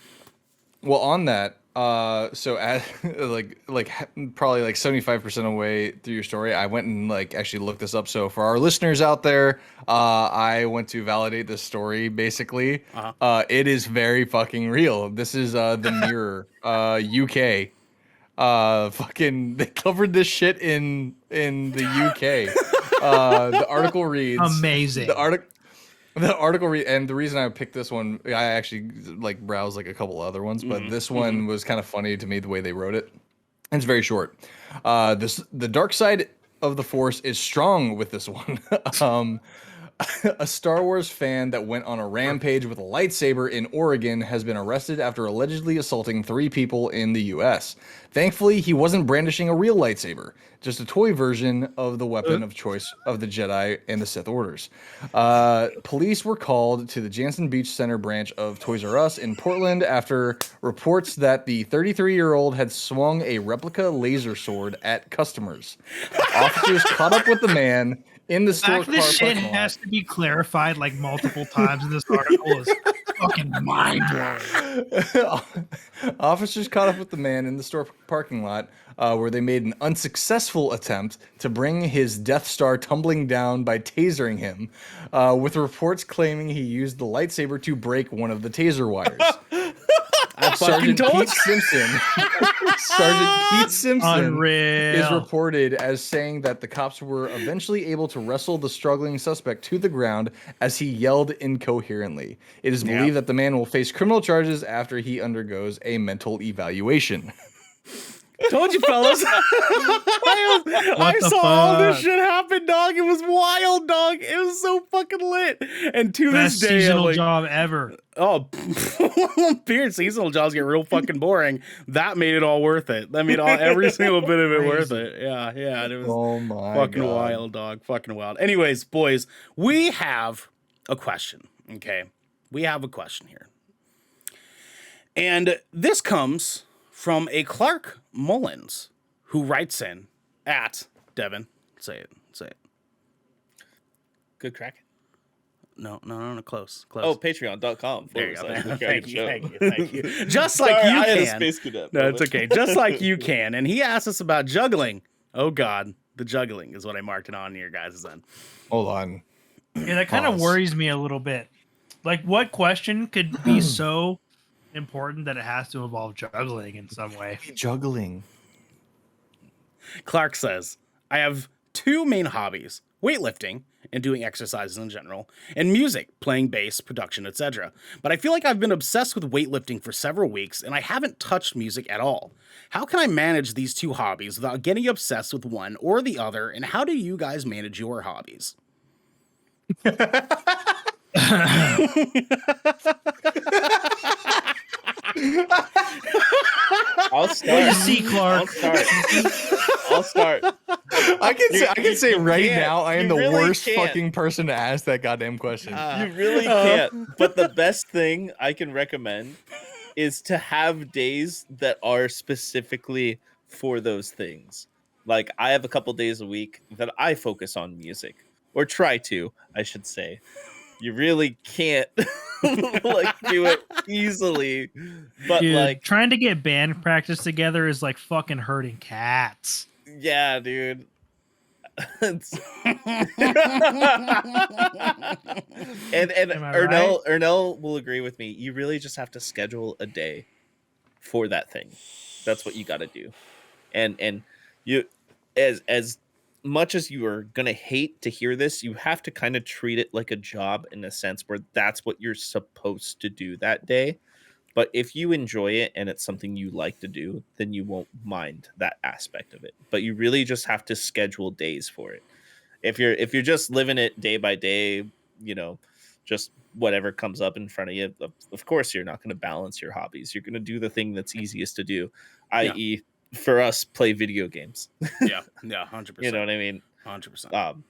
Well, on that, so as like probably like 75% of the way through your story, I went and like actually looked this up. So for our listeners out there, I went to validate this story. Basically, it is very fucking real. This is the Mirror, UK. Fucking they covered this shit in the UK. The article reads amazing. The article and the reason I picked this one, I actually like browsed like a couple other ones, but this one was kind of funny to me the way they wrote it. And it's very short. The dark side of the Force is strong with this one. A Star Wars fan that went on a rampage with a lightsaber in Oregon has been arrested after allegedly assaulting 3 people in the U.S. Thankfully, he wasn't brandishing a real lightsaber, just a toy version of the weapon of choice of the Jedi and the Sith orders. Police were called to the Jansen Beach Center branch of Toys R Us in Portland after reports that the 33-year-old had swung a replica laser sword at customers. Officers caught up with the man in the store car this shit parking lot. has to be clarified like multiple times in this article is fucking mind-blowing. Officers caught up with the man in the store parking lot where they made an unsuccessful attempt to bring his Death Star tumbling down by tasering him, with reports claiming he used the lightsaber to break one of the taser wires. Sergeant Pete Simpson is reported as saying that the cops were eventually able to wrestle the struggling suspect to the ground as he yelled incoherently. It is believed that the man will face criminal charges after he undergoes a mental evaluation. Told you, fellas. I saw all this shit happen, dog. It was wild, dog. It was so fucking lit. And to Best this day, seasonal job ever. Oh, period. Seasonal jobs get real fucking boring. That made it all worth it. That made every single bit of it worth it. Yeah. It was fucking wild, dog. Fucking wild. Anyways, boys, we have a question. Okay, we have a question here, and this comes from a Clark Mullins, who writes in at Devin. Say it. Good Kraken. No, close. Oh, patreon.com. There you go. Thank you. Just Sorry, like you I had a can. space cadet No, it's okay. Just like you can. And he asked us about juggling. Oh, God. The juggling is what I marked it on your guys' end. Hold on. Yeah, that kind of worries me a little bit. Like, what question could be so important that it has to involve juggling in some way? Juggling. Clark says, I have 2 main hobbies, weightlifting and doing exercises in general, and music, playing bass, production, etc. But I feel like I've been obsessed with weightlifting for several weeks and I haven't touched music at all. How can I manage these 2 hobbies without getting obsessed with one or the other, and how do you guys manage your hobbies? I'll start. What do you see, Clark? I'll start. I can say right can't. now I am You the really worst can't. fucking person to ask that goddamn question. You really can't. But the best thing I can recommend is to have days that are specifically for those things. Like I have a couple days a week that I focus on music, or try to, I should say. You really can't like do it easily, but Dude, like, trying to get band practice together is like fucking herding cats. yeah, dude. It's- and Am I right? Ernell will agree with me. You really just have to schedule a day for that thing. That's what you got to do. And you, as much as you are gonna hate to hear this, you have to kind of treat it like a job in a sense where that's what you're supposed to do that day. But if you enjoy it and it's something you like to do, then you won't mind that aspect of it. But you really just have to schedule days for it. If you're just living it day by day, you know, just whatever comes up in front of you, of course you're not going to balance your hobbies. You're going to do the thing that's easiest to do, i.e., for us, play video games. Yeah, 100%. You know what I mean? 100%.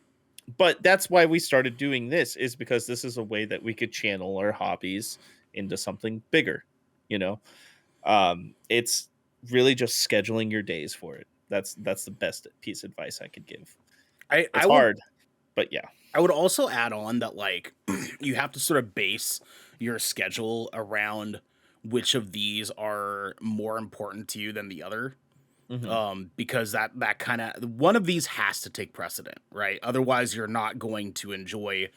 But that's why we started doing this, is because this is a way that we could channel our hobbies into something bigger. You know, it's really just scheduling your days for it. That's the best piece of advice I could give. It's hard, but yeah. I would also add on that, like, you have to sort of base your schedule around which of these are more important to you than the other. Because that kind of, one of these has to take precedent, right? Otherwise, you're not going to enjoy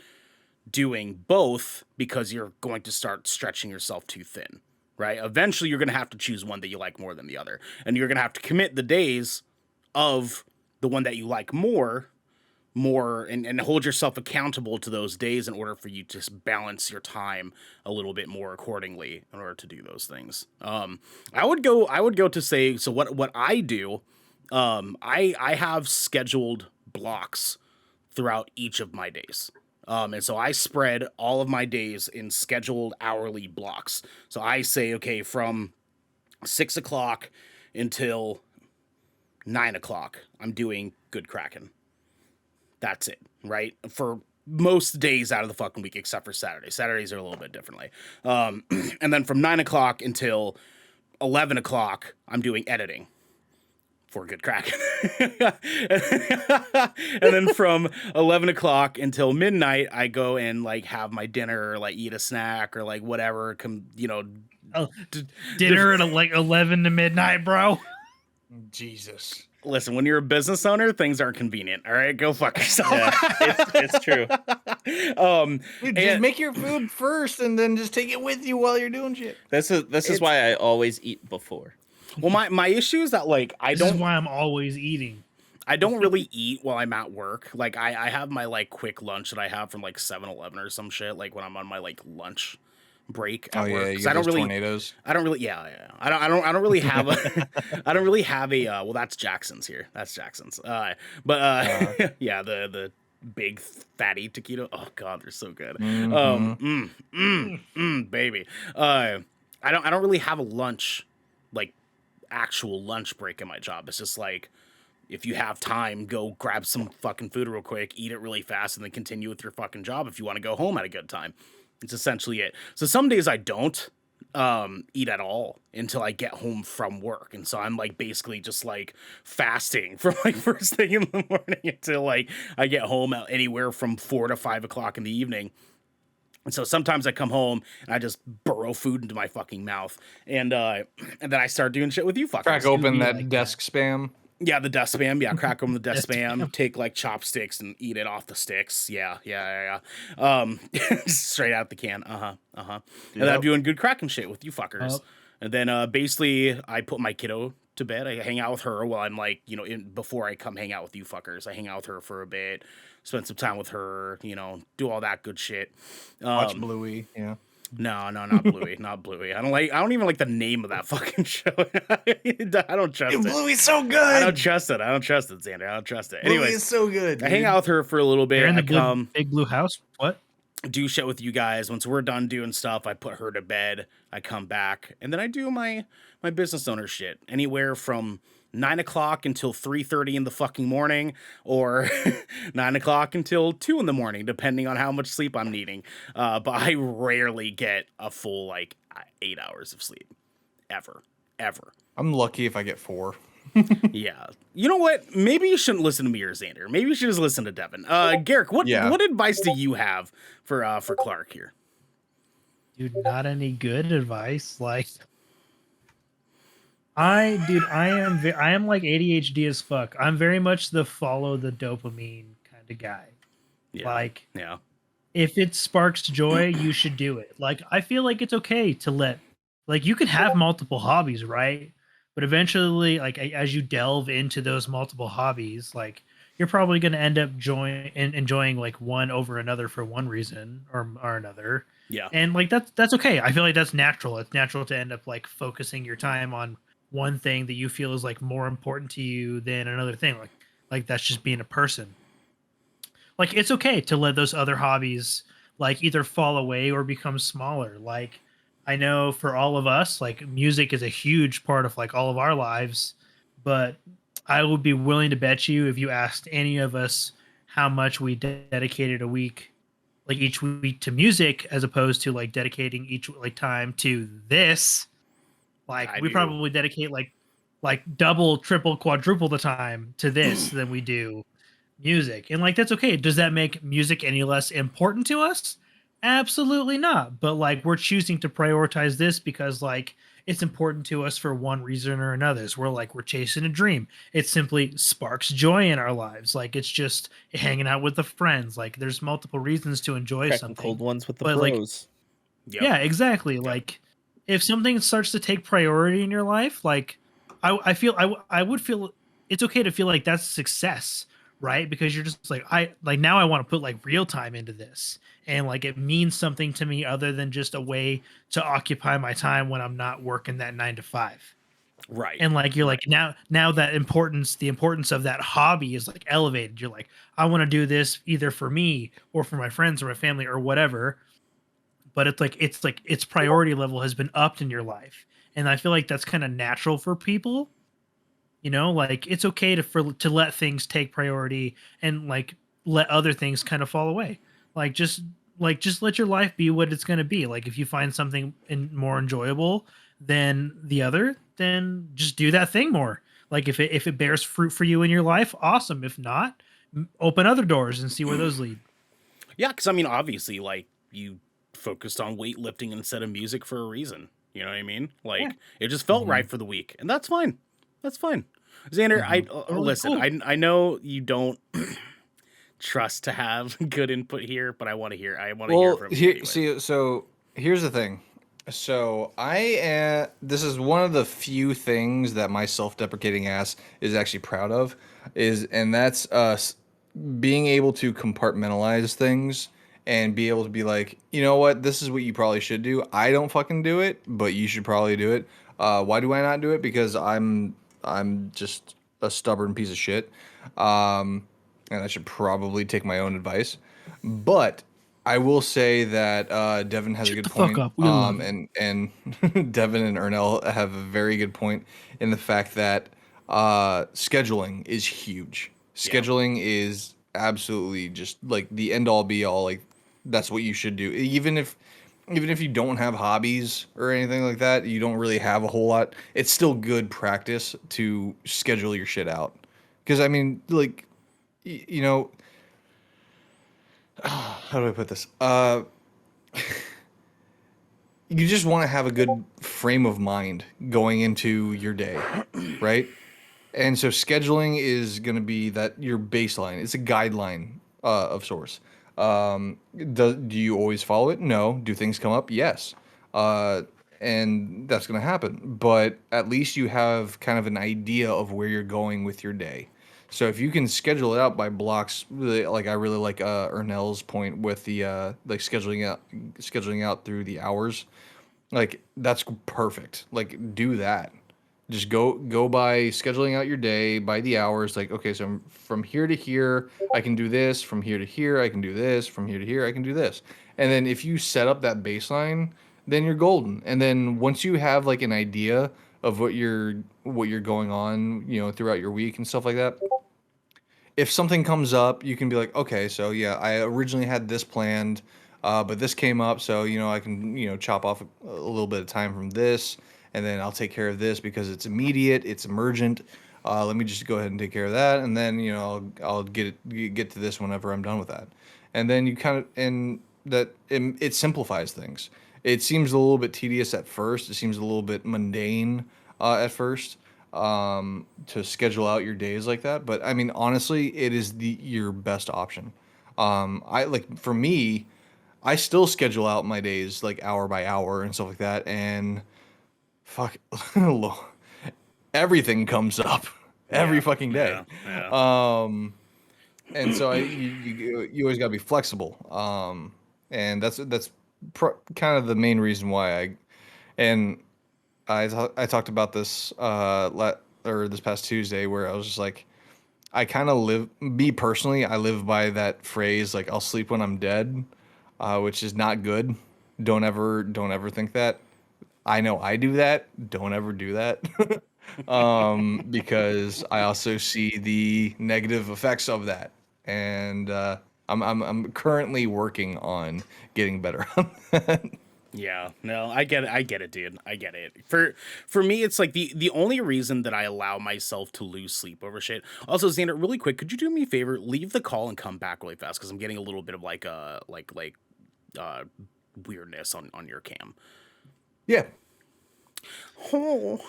doing both, because you're going to start stretching yourself too thin, right? Eventually, you're going to have to choose one that you like more than the other. And you're going to have to commit the days of the one that you like more and hold yourself accountable to those days in order for you to balance your time a little bit more accordingly in order to do those things. I would go to say, so what I do, I have scheduled blocks throughout each of my days. And so I spread all of my days in scheduled hourly blocks. So I say, okay, from 6 o'clock until 9 o'clock, I'm doing Good Kraken. That's it, right? For most days out of the fucking week, except for Saturdays. Saturdays are a little bit differently. And then from 9 o'clock until 11 o'clock, I'm doing editing for Good Kraken. And then from 11 o'clock until midnight, I go and like have my dinner, or like eat a snack, or like whatever, Dinner at like 11 to midnight, bro. Jesus. Listen, when you're a business owner, things aren't convenient. All right, go fuck yourself. Yeah, it's true. Dude, just make your food first and then just take it with you while you're doing shit. This is why I always eat before. Well, my issue is that, like, This is why I'm always eating. I don't really eat while I'm at work. Like, I have my like quick lunch that I have from like 7-Eleven or some shit. Like when I'm on my like lunch break at work. You 'Cause get I don't those really, tornadoes. I don't really, I don't really have a, I don't really have a. Well, that's Jackson's here. That's Jackson's. Yeah, the big fatty taquito. Oh god, they're so good. Baby. I don't really have a lunch, like actual lunch break in my job. It's just like, if you have time, go grab some fucking food real quick, eat it really fast, and then continue with your fucking job if you want to go home at a good time. It's essentially it. So some days I don't eat at all until I get home from work. And so I'm like basically just like fasting from like first thing in the morning until like I get home at anywhere from 4 to 5 o'clock in the evening. And so sometimes I come home and I just burrow food into my fucking mouth. And then I start doing shit with you fuckers. Crack open that desk spam. Yeah, the desk spam. Yeah, crack open the desk spam. Take like chopsticks and eat it off the sticks. Yeah. Straight out the can. And then I'm doing Good Kraken shit with you fuckers. And then basically I put my kiddo to bed. I hang out with her while I'm like, before I come hang out with you fuckers. I hang out with her for a bit, spend some time with her, do all that good shit. Watch Bluey. Yeah. No, not Bluey, not Bluey. I don't even like the name of that fucking show. I don't trust it. Bluey's so good. I don't trust it, Xander. I don't trust it. Anyways, Bluey is so good. Dude. I hang out with her for a little bit. You're in I the big blue house. What? Do shit with you guys. Once we're done doing stuff, I put her to bed. I come back, and then I do my business owner shit. Anywhere from 9 o'clock until 3:30 in the fucking morning, or 9 o'clock until 2 in the morning, depending on how much sleep I'm needing. But I rarely get a full like 8 hours of sleep. ever. I'm lucky if I get 4. Yeah. You know what? Maybe you shouldn't listen to me or Xander. Maybe you should just listen to Devin. Garrick, what advice do you have for Clark here? Dude, not any good advice. Like, I am like ADHD as fuck. I'm very much the follow the dopamine kind of guy. Yeah. Like, yeah. if it sparks joy, you should do it. Like, I feel like it's okay to like, you can have multiple hobbies, right? But eventually, like, as you delve into those multiple hobbies, like, you're probably going to end up enjoying like one over another for one reason or another. Yeah. And like, that's okay. I feel like that's natural. It's natural to end up like focusing your time on one thing that you feel is like more important to you than another thing. Like that's just being a person. Like, it's okay to let those other hobbies like either fall away or become smaller. Like, I know for all of us, like, music is a huge part of like all of our lives, but I would be willing to bet you if you asked any of us how much we dedicated a week, like each week, to music as opposed to like dedicating each like time to this, like, we probably dedicate like double, triple, quadruple the time to this than we do music. And like, that's okay. Does that make music any less important to us? Absolutely not. But like, we're choosing to prioritize this because like it's important to us for one reason or another. So we're chasing a dream. It simply sparks joy in our lives. Like, it's just hanging out with the friends. Like, there's multiple reasons to enjoy Cracking something. cold ones with the But like, bros. yeah, exactly. Like, if something starts to take priority in your life, like, I would feel it's okay to feel like that's success, right? Because you're just like, now I want to put like real time into this, and like it means something to me other than just a way to occupy my time when I'm not working that 9 to 5. Right. And like, you're like, now that the importance of that hobby is like elevated. You're like, I want to do this either for me or for my friends or my family or whatever, but it's like its priority level has been upped in your life. And I feel like that's kind of natural for people, like, it's okay to let things take priority and like let other things kind of fall away. Like, just let your life be what it's going to be. Like, if you find something more enjoyable than the other, then just do that thing more. Like, if it bears fruit for you in your life, awesome. If not, open other doors and see where those lead. Yeah, because I mean, obviously, like, you focused on weightlifting instead of music for a reason. You know what I mean? Like, Yeah. it just felt right for the week, and that's fine. That's fine. Xander, listen. Cool. I know you don't trust to have good input here, but I want to hear. I want to hear from you anyway. So here's the thing. So this is one of the few things that my self-deprecating ass is actually proud of, and that's being able to compartmentalize things and be able to be like, you know what, this is what you probably should do. I don't fucking do it, but you should probably do it. Why do I not do it? Because I'm just a stubborn piece of shit, and I should probably take my own advice. But I will say that Devin has a good point. Fuck up. We love it. And Devin and Ernell have a very good point in the fact that scheduling is huge. Scheduling is absolutely just like the end all be all. Like, that's what you should do. Even if you don't have hobbies or anything like that, you don't really have a whole lot. It's still good practice to schedule your shit out. Because I mean, like, you know, how do I put this? You just want to have a good frame of mind going into your day, right? And so scheduling is going to be your baseline. It's a guideline of sorts. Do you always follow it? No. Do things come up? Yes. And that's going to happen. But at least you have kind of an idea of where you're going with your day. So if you can schedule it out by blocks, like I really like Ernell's point with the like scheduling out through the hours. Like, that's perfect. Like, do that. Just go by scheduling out your day by the hours. Like, okay, so from here to here, I can do this. From here to here, I can do this. From here to here, I can do this. And then if you set up that baseline, then you're golden. And then once you have like an idea of what you're going on, throughout your week and stuff like that, if something comes up, you can be like, okay, so yeah, I originally had this planned, but this came up, so I can chop off a little bit of time from this, and then I'll take care of this because it's immediate, it's emergent. Let me just go ahead and take care of that, and then I'll get to this whenever I'm done with that. And then you kind of it simplifies things. It seems a little bit tedious at first. It seems a little bit mundane at first to schedule out your days like that. But I mean, honestly, it is your best option. I like for me, I still schedule out my days like hour by hour and stuff like that, and fuck, everything comes up every fucking day. And so you always got to be flexible. And that's kind of the main reason why I talked about this this past Tuesday, where I was just like, I kind of me personally, I live by that phrase, like, I'll sleep when I'm dead, which is not good. Don't ever think that. I know I do that. Don't ever do that. Because I also see the negative effects of that. And I'm currently working on getting better on that. Yeah, no, I get it, dude. I get it. For me, it's like the only reason that I allow myself to lose sleep over shit. Also, Xander, really quick, could you do me a favor? Leave the call and come back really fast, because I'm getting a little bit of like weirdness on your cam. Yeah. Oh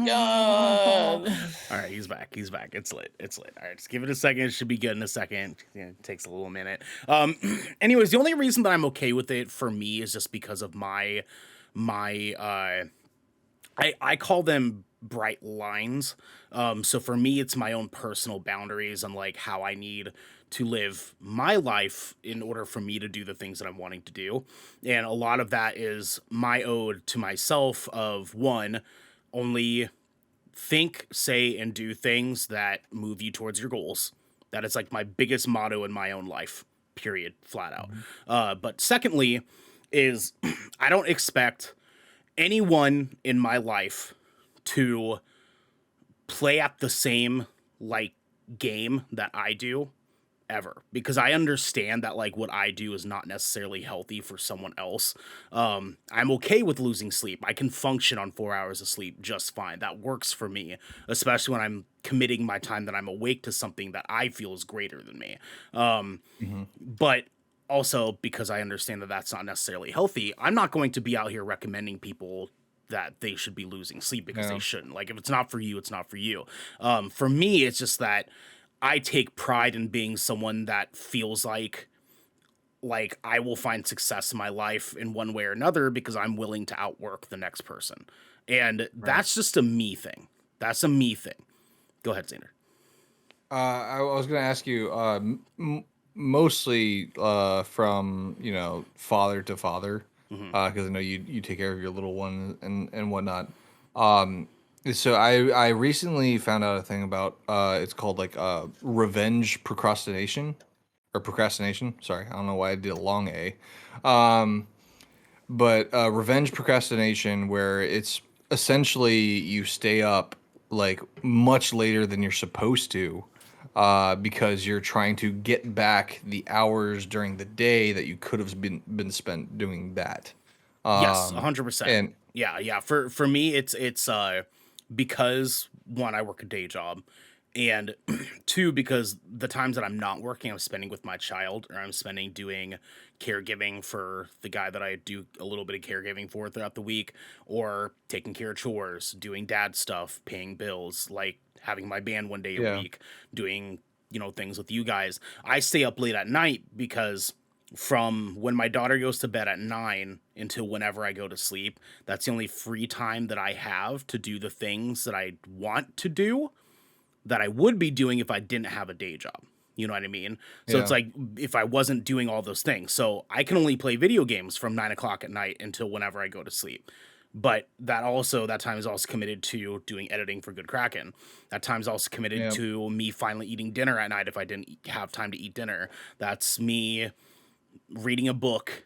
God! All right, he's back. It's lit. All right, just give it a second. It should be good in a second. Yeah, it takes a little minute. Anyways, the only reason that I'm okay with it for me is just because of my I call them bright lines. So for me, it's my own personal boundaries on like how I need to live my life in order for me to do the things that I'm wanting to do. And a lot of that is my ode to myself of one, only think, say, and do things that move you towards your goals. That is like my biggest motto in my own life, period, flat out. But secondly is I don't expect anyone in my life to play at the same like game that I do ever, because I understand that like what I do is not necessarily healthy for someone else. I'm okay with losing sleep. I can function on 4 hours of sleep just fine. That works for me, especially when I'm committing my time that I'm awake to something that I feel is greater than me. But also, because I understand that that's not necessarily healthy, I'm not going to be out here recommending people that they should be losing sleep, because they shouldn't. Like, if it's not for you, it's not for you. For me, it's just that I take pride in being someone that feels like I will find success in my life in one way or another because I'm willing to outwork the next person. And that's just a me thing. That's a me thing. Go ahead, Xander. I was going to ask you, mostly from father to father, because I know you take care of your little one and whatnot. So I recently found out a thing about it's called like revenge procrastination or procrastination. Sorry, I don't know why I did a long A. But revenge procrastination, where it's essentially you stay up like much later than you're supposed to, because you're trying to get back the hours during the day that you could have been spent doing that. Yes, 100%. And Yeah. For me, it's because one, I work a day job, and two, because the times that I'm not working, I'm spending with my child, or I'm spending doing caregiving for the guy that I do a little bit of caregiving for throughout the week, or taking care of chores, doing dad stuff, paying bills, like having my band one day a week, doing, things with you guys. I stay up late at night because from when my daughter goes to bed at 9 until whenever I go to sleep, that's the only free time that I have to do the things that I want to do, that I would be doing if I didn't have a day job. You know what I mean? So it's like, if I wasn't doing all those things. So I can only play video games from 9 o'clock at night until whenever I go to sleep. But that time is also committed to doing editing for Good Kraken. That time is also committed to me finally eating dinner at night if I didn't have time to eat dinner. That's me reading a book,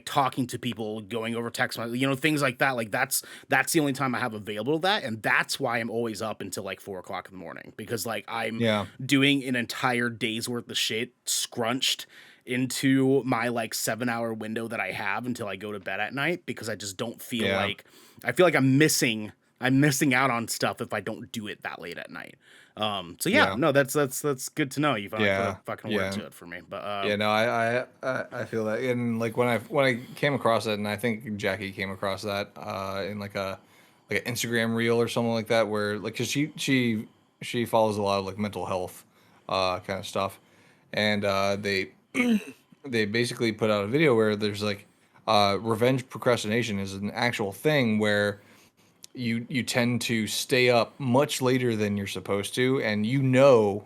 talking to people, going over text, things like that. Like that's the only time I have available to that. And that's why I'm always up until like 4 o'clock in the morning, because like I'm doing an entire day's worth of shit scrunched into my like 7-hour window that I have until I go to bed at night, because I just don't feel like, I feel like I'm missing out on stuff if I don't do it that late at night. So no, that's good to know. You finally put a fucking word to it for me. But I feel that, and like when I came across that, and I think Jackie came across that in like an Instagram reel or something like that, where like, cause she follows a lot of like mental health kind of stuff, and they they basically put out a video where there's like revenge procrastination is an actual thing where you tend to stay up much later than you're supposed to, and you know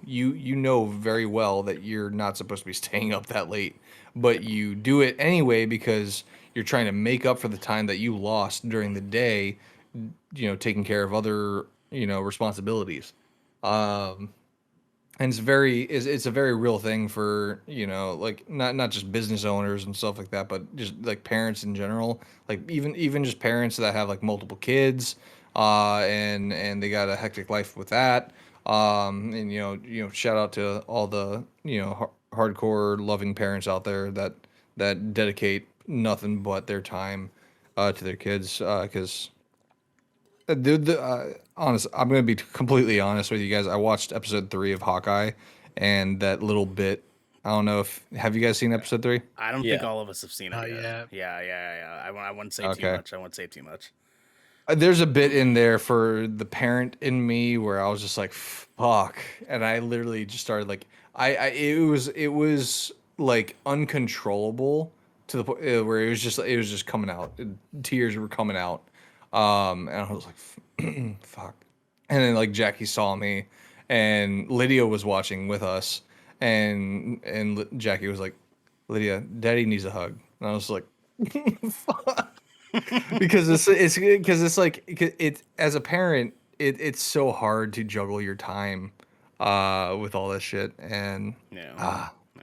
very well that you're not supposed to be staying up that late, but you do it anyway because you're trying to make up for the time that you lost during the day, taking care of other responsibilities. And it's a very real thing for like not just business owners and stuff like that, but just like parents in general, like even just parents that have like multiple kids, and they got a hectic life with that, and shout out to all the hardcore loving parents out there that dedicate nothing but their time to their kids, because honest, I'm gonna be completely honest with you guys. I watched episode 3 of Hawkeye, and that little bit. I don't know if have you guys seen episode 3? I don't think all of us have seen it yet. Yeah. Yeah. I wouldn't say too much. I won't say too much. There's a bit in there for the parent in me where I was just like, "Fuck," and I literally just started like, it was like uncontrollable to the point where it was just coming out. Tears were coming out. And I was like, fuck. And then like Jackie saw me, and Lydia was watching with us, and Jackie was like, "Lydia, Daddy needs a hug." And I was like, fuck. Because it's like it as a parent, it's so hard to juggle your time with all this shit, and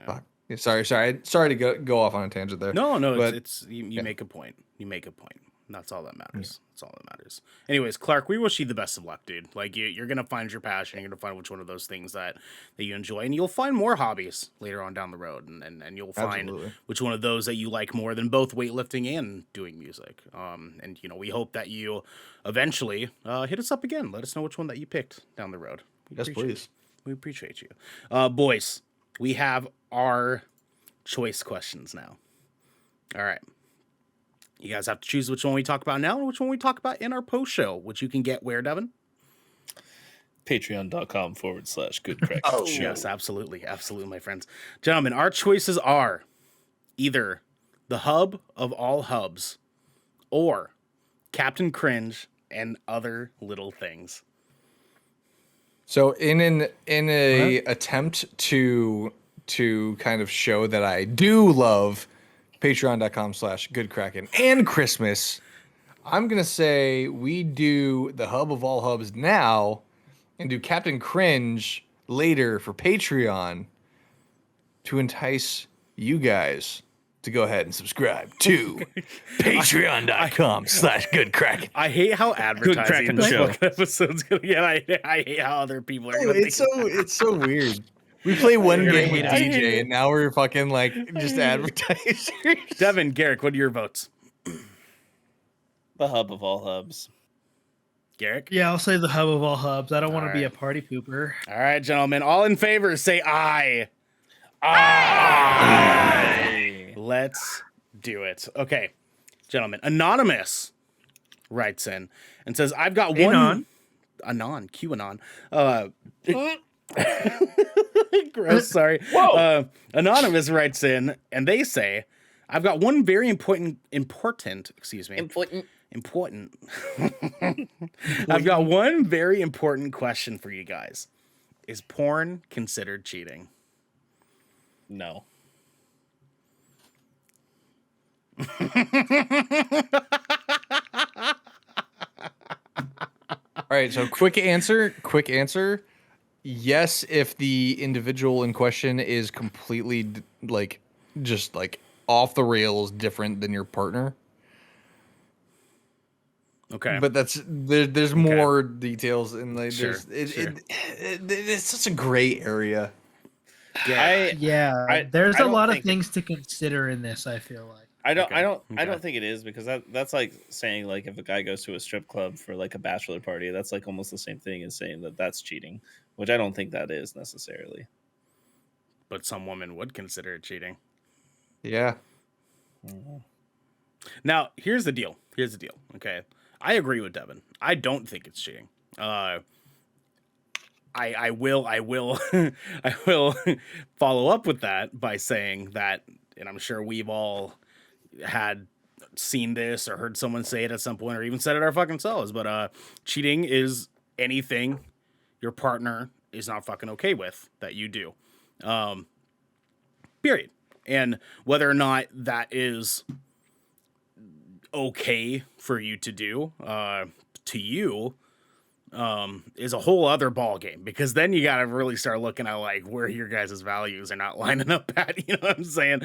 fuck. Sorry to go off on a tangent there. No, but it's you make a point. You make a point. That's all that matters. That's all that matters. Anyways, Clark, we wish you the best of luck, dude. Like you're gonna find your passion. You're gonna find which one of those things that you enjoy, and you'll find more hobbies later on down the road, and you'll find which one of those that you like more than both weightlifting and doing music. And we hope that you eventually hit us up again. Let us know which one that you picked down the road. Yes, please. We appreciate you, boys. We have our choice questions now. All right. You guys have to choose which one we talk about now and which one we talk about in our post show, which you can get where, Devin? Patreon.com/Good Kraken Show. Yes, absolutely. Absolutely, my friends. Gentlemen, our choices are either the hub of all hubs or Captain Cringe and Other Little Things. So in a attempt to kind of show that I do love Patreon.com/Good Kraken and Christmas, I'm gonna say we do the hub of all hubs now and do Captain Cringe later for Patreon to entice you guys to go ahead and subscribe to Patreon.com/Good Kraken. I hate how advertising this Show. fucking episode's gonna get. I hate how other people are gonna It's so weird. We play one game with DJ, and now we're fucking like just advertisers. Devin, Garrick, what are your votes? The hub of all hubs. Garrick? Yeah, I'll say the hub of all hubs. I don't want to be a party pooper. All right, gentlemen. All in favor, say aye. Aye. Let's do it. Okay, gentlemen. Anonymous writes in and says, I've got one. QAnon. Gross, sorry. Anonymous writes in and they say, I've got one very important. I've got one very important question for you guys. Is porn considered cheating? No. All right, so quick answer. Yes, if the individual in question is completely just off the rails different than your partner. Okay. But there's more details in Sure. it's such a gray area. Yeah, there's I a don't lot of think things to consider in this, I feel like. I Okay, don't think it is, because that's like saying, like, if a guy goes to a strip club for like a bachelor party, that's like almost the same thing as saying that that's cheating, which I don't think that is necessarily. But some women would consider it cheating. Yeah. Mhm. Now, here's the deal. Okay, I agree with Devin. I don't think it's cheating. I will I will follow up with that by saying that, and I'm sure we've all had seen this or heard someone say it at some point or even said it our fucking selves, but cheating is anything your partner is not fucking okay with that you do. Period. And whether or not that is okay for you to do, to you, is a whole other ball game, because then you got to really start looking at like where your guys' values are not lining up at. You know what I'm saying?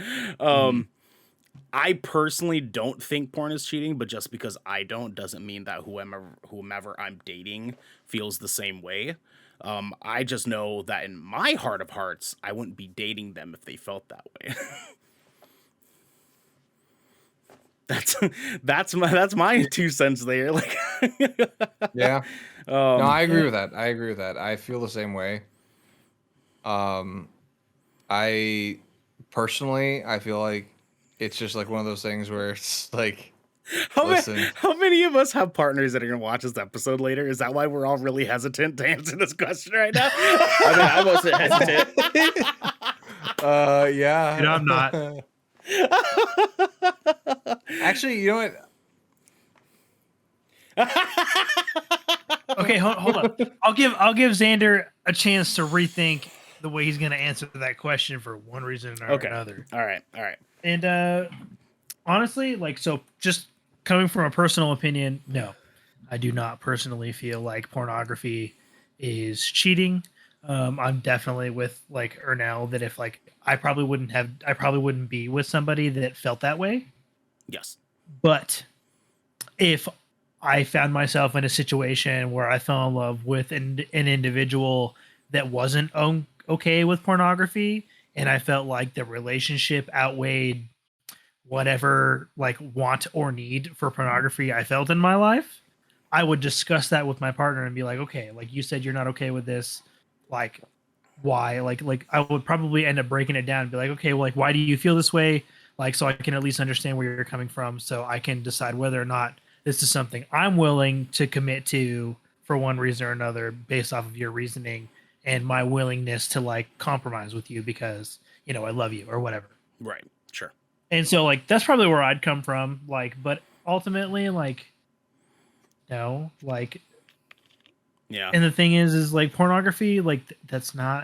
I personally don't think porn is cheating, but just because I don't doesn't mean that whomever I'm dating feels the same way. I just know that in my heart of hearts, I wouldn't be dating them if they felt that way. that's my 2 cents there. Like, Yeah. No, I agree with that. I feel the same way. I personally, I feel like it's just like one of those things where it's like, listen. How many of us have partners that are gonna watch this episode later? Is that why we're all really hesitant to answer this question right now? I mean, I wasn't hesitant. Yeah. And I'm not. Actually, you know what? Okay, hold up. I'll give Xander a chance to rethink the way he's going to answer that question for one reason or Okay. another. All right. And honestly, like, so just coming from a personal opinion, no, I do not personally feel like pornography is cheating. I'm definitely with like Ernell that if like I probably wouldn't be with somebody that felt that way. Yes. But if I found myself in a situation where I fell in love with an individual that wasn't okay with pornography, and I felt like the relationship outweighed whatever like want or need for pornography I felt in my life, I would discuss that with my partner and be like, okay, like you said, you're not okay with this. Like, why? Like I would probably end up breaking it down and be like, okay, well, like, why do you feel this way? Like, so I can at least understand where you're coming from, so I can decide whether or not this is something I'm willing to commit to for one reason or another based off of your reasoning and my willingness to like compromise with you because, you know, I love you or whatever. Right. Sure. And so like that's probably where I'd come from. Like, but ultimately, like, no, like, Yeah. and the thing is like pornography, like that's not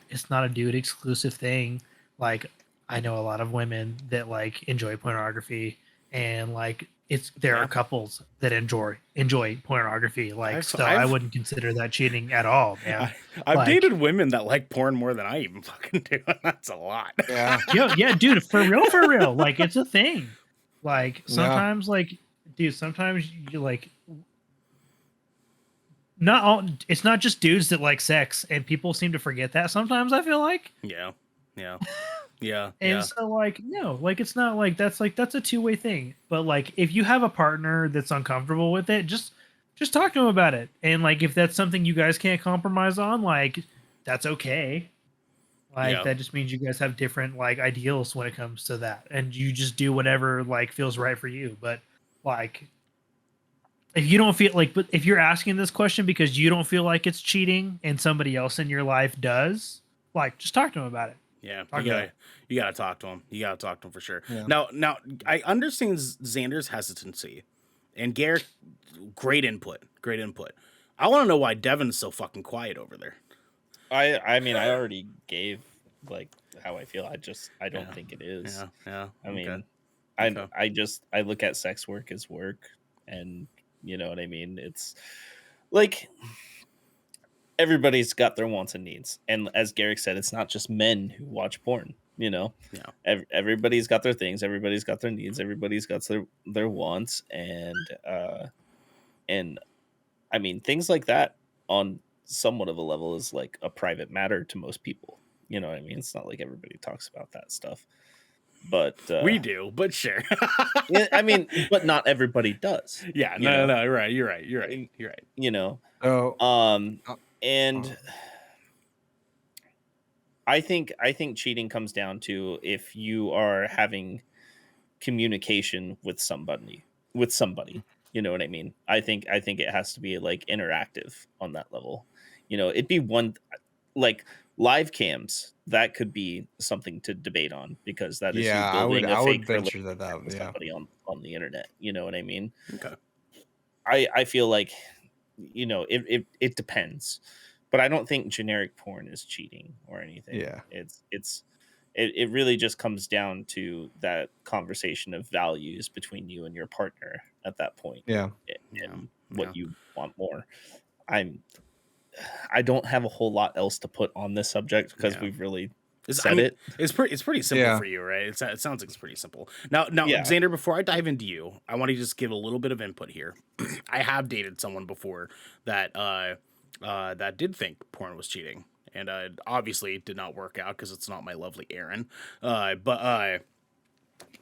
it's not a dude exclusive thing. Like, I know a lot of women that like enjoy pornography, and like there are couples that enjoy pornography. Like, I wouldn't consider that cheating at all, man. I've Like, dated women that like porn more than I even fucking do. That's a lot. Yeah. yeah, dude, for real. Like, it's a thing. Like, sometimes, like, dude, sometimes you like not all. It's not just dudes that like sex, and people seem to forget that sometimes. I feel like. Yeah. And so, like, no, like, it's not like that's a two-way thing. But like, if you have a partner that's uncomfortable with it, just talk to him about it. And like, if that's something you guys can't compromise on, like, that's okay. Like, that just means you guys have different like ideals when it comes to that, and you just do whatever like feels right for you. But like, if you don't feel like, but if you're asking this question because you don't feel like it's cheating and somebody else in your life does, like, just talk to him about it. Yeah, you gotta talk to him. You gotta talk to him for sure. Yeah. Now, I understand Xander's hesitancy, and Garrett, great input. I want to know why Devin's so fucking quiet over there. I mean, I already gave like how I feel. I don't think it is. Yeah. I mean, Okay. I look at sex work as work, and you know what I mean. It's like everybody's got their wants and needs, and as Garrick said, it's not just men who watch porn. You know, everybody's got their things, everybody's got their needs, everybody's got their wants, and I mean, things like that on somewhat of a level is like a private matter to most people. You know what I mean? It's not like everybody talks about that stuff. But we do, but sure. yeah, I mean, but not everybody does. Yeah, you know? no, you're right. You know, Oh, and I think cheating comes down to if you are having communication with somebody. You know what I mean? I think it has to be like interactive on that level. You know, it'd be one like live cams, that could be something to debate on, because that is you yeah, building I a would fake venture relationship that with yeah. somebody on the internet. You know what I mean? Okay. I feel like, you know, it depends, but I don't think generic porn is cheating or anything. Yeah. It really just comes down to that conversation of values between you and your partner at that point. Yeah. And what you want more. I don't have a whole lot else to put on this subject, because we've really said it. It's pretty simple Yeah. for you, right? It sounds like it's pretty simple. Now, Yeah. Xander, before I dive into you, I want to just give a little bit of input here. I have dated someone before that that did think porn was cheating, and obviously it did not work out because it's not my lovely Aaron. But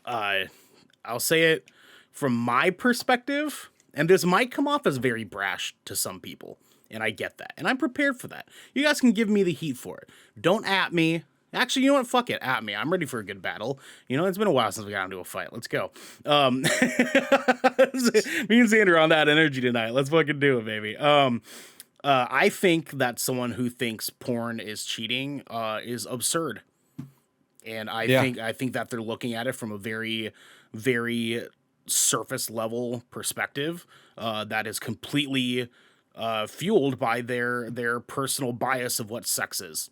I'll say it from my perspective, and this might come off as very brash to some people, and I get that, and I'm prepared for that. You guys can give me the heat for it. Don't at me. Actually, you know what? Fuck it. At me. I'm ready for a good battle. You know, it's been a while since we got into a fight. Let's go. Me and Xander are on that energy tonight. Let's fucking do it, baby. I think that someone who thinks porn is cheating is absurd. And I think that they're looking at it from a very, very surface level perspective that is completely fueled by their personal bias of what sex is.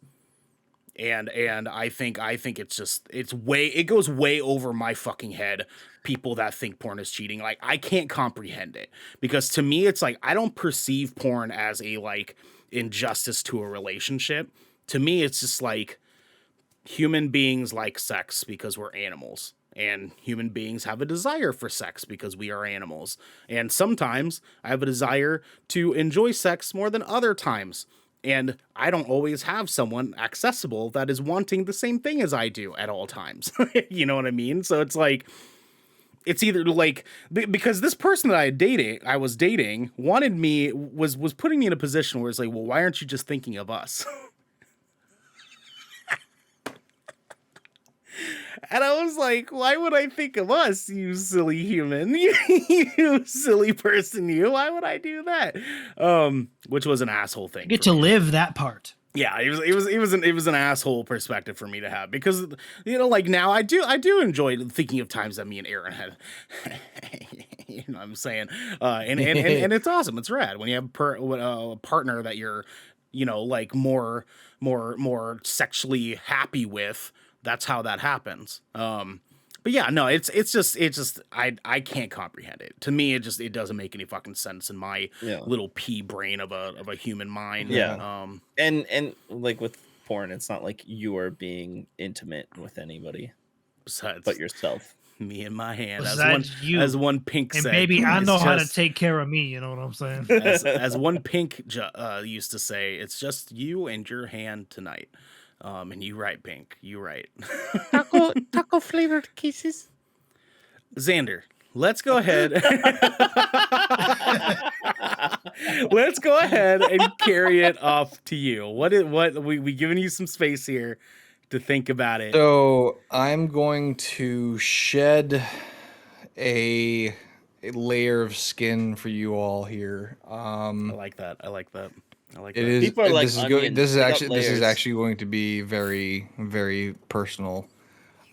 And I think it goes way over my fucking head. People that think porn is cheating, like, I can't comprehend it, because to me it's like I don't perceive porn as a like injustice to a relationship. To me, it's just like human beings like sex because we're animals, and human beings have a desire for sex because we are animals. And sometimes I have a desire to enjoy sex more than other times. And I don't always have someone accessible that is wanting the same thing as I do at all times. You know what I mean? So it's like, it's either like, because this person that I was dating wanted me, was putting me in a position where it's like, well, why aren't you just thinking of us? And I was like, why would I think of us, you silly human? You silly person, you. Why would I do that? Which was an asshole thing. You get to live that part. Yeah, it was an asshole perspective for me to have, because, you know, like, now I do enjoy thinking of times that me and Aaron had. You know what I'm saying? And it's awesome. It's rad when you have a partner that you're, you know, like more sexually happy with. That's how that happens. But yeah, no, it's just I can't comprehend it. To me, it doesn't make any fucking sense in my little pea brain of a human mind. Yeah. And like with porn, it's not like you are being intimate with anybody but yourself. Me and my hand, as one Pink and said. Baby, I know how to take care of me. You know what I'm saying? As one Pink used to say, it's just you and your hand tonight. And you right, Pink. You right. Taco flavored kisses. Xander, let's go ahead. Let's go ahead and carry it off to you. What we giving you some space here to think about it. So I'm going to shed a layer of skin for you all here. I like that. It is. People are like, this is actually going to be very, very personal.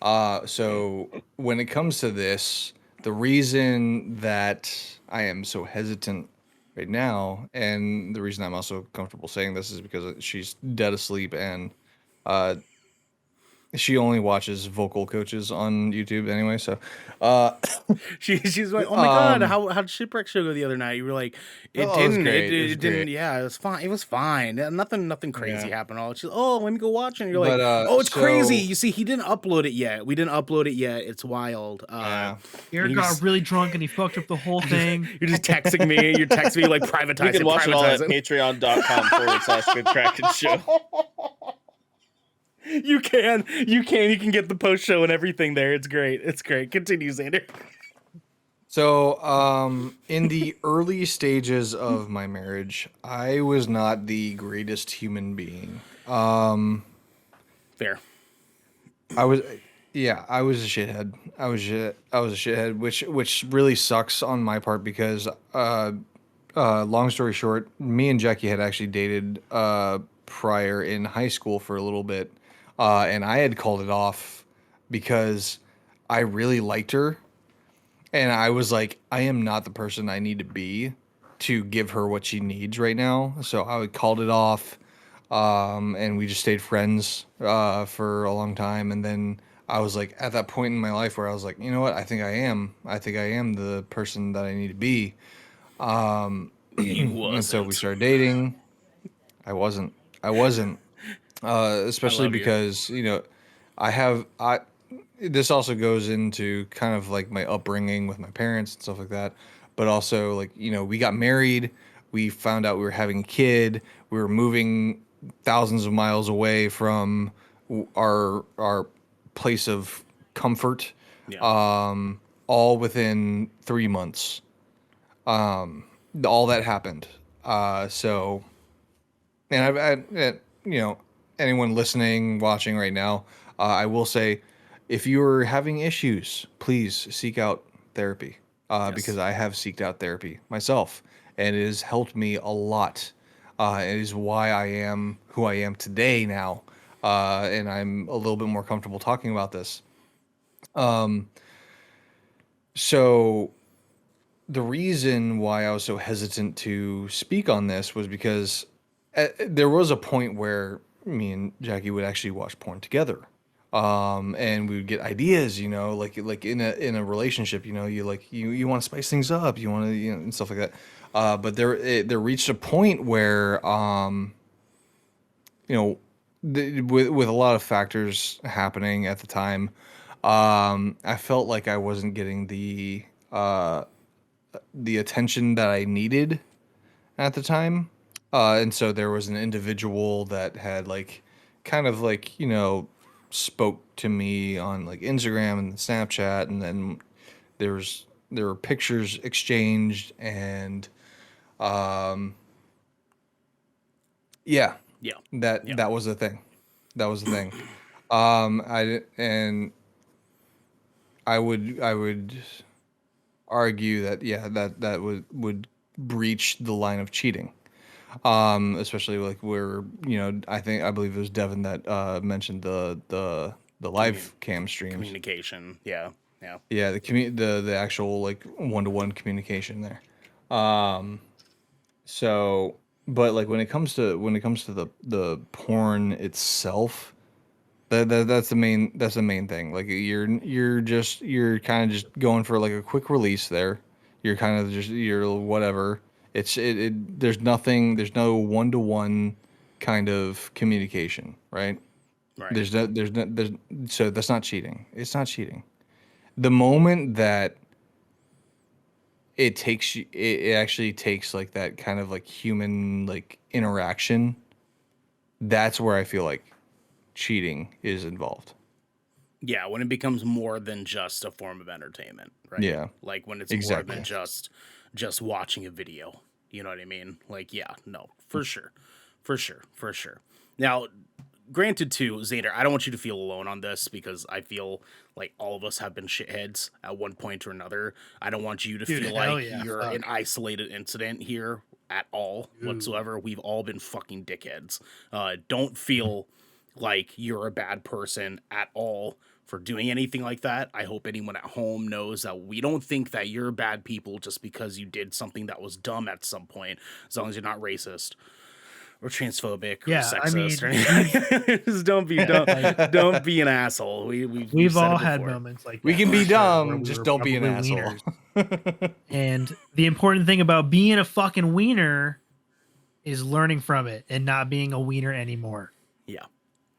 So when it comes to this, the reason that I am so hesitant right now, and the reason I'm also comfortable saying this, is because she's dead asleep, and she only watches vocal coaches on YouTube anyway. So she's like, oh my god, how'd Shipwreck show go the other night? You were like, it didn't. It didn't. Yeah, it was fine. It was fine. Nothing crazy happened. All she's, oh, let me go watch it. And you're like, oh, it's crazy. You see, he didn't upload it yet. We didn't upload it yet. It's wild. Aaron got really drunk and he fucked up the whole thing. You're just texting me. You're texting me like privatizing. You can watch it all at patreon.com/Good Kraken Show. You can. You can get the post show and everything there. It's great. It's great. Continue, Xander. So, in the early stages of my marriage, I was not the greatest human being. Fair. I was, yeah, I was a shithead. I was a shithead, which really sucks on my part because, long story short, me and Jackie had actually dated prior in high school for a little bit, and I had called it off because I really liked her. And I was like, I am not the person I need to be to give her what she needs right now. So I called it off, and we just stayed friends for a long time. And then I was like, at that point in my life where I was like, you know what? I think I am. I think I am the person that I need to be. You And so we wasn't. started dating. I wasn't. I wasn't. Especially love you. because I this also goes into kind of like my upbringing with my parents and stuff like that, but also like we got married, we found out we were having a kid, we were moving thousands of miles away from our place of comfort, Yeah. all within 3 months. All that happened. So and anyone listening, watching right now, I will say, if you're having issues, please seek out therapy. Yes. Because I have seeked out therapy myself, and it has helped me a lot. It is why I am who I am today now, and I'm a little bit more comfortable talking about this. So the reason why I was so hesitant to speak on this was because there was a point where me and Jackie would actually watch porn together. And we would get ideas, like in a relationship, you want to spice things up, you want to, and stuff like that. But there reached a point where, with a lot of factors happening at the time, I felt like I wasn't getting the attention that I needed at the time. And so there was an individual that had like kind of like, spoke to me on like Instagram and Snapchat, and then there were pictures exchanged, and yeah, Yeah. that was the thing. That was the thing. I would argue that that would breach the line of cheating. Especially like where I believe it was Devin that mentioned the live cam streams. Communication. Yeah. Yeah. Yeah, the actual like one-to-one communication there. So, but like when it comes to the porn itself, that's the main thing. Like you're kind of just going for like a quick release there. You're whatever. There's no one-to-one kind of communication, right? Right. So that's not cheating. It's not cheating. The moment that it actually takes like that kind of like human like interaction, that's where I feel like cheating is involved. Yeah, when it becomes more than just a form of entertainment, right? Yeah, Like when it's exactly. more than just watching a video. You know what I mean? Like, yeah, no, for sure. For sure. For sure. Now, granted too, Xander, I don't want you to feel alone on this because I feel like all of us have been shitheads at one point or another. I don't want you to Dude, feel hell like yeah, you're fuck. an isolated incident here at all whatsoever. We've all been fucking dickheads. Don't feel like you're a bad person at all for doing anything like that. I hope anyone at home knows that we don't think that you're bad people just because you did something that was dumb at some point, as long as you're not racist or transphobic or Yeah, I sexist or mean, anything. Just don't be an asshole. We've we've said all it had before. moments like We that can for be sure, where dumb, we just were don't be an probably asshole. wieners. And the important thing about being a fucking wiener is learning from it and not being a wiener anymore. Yeah.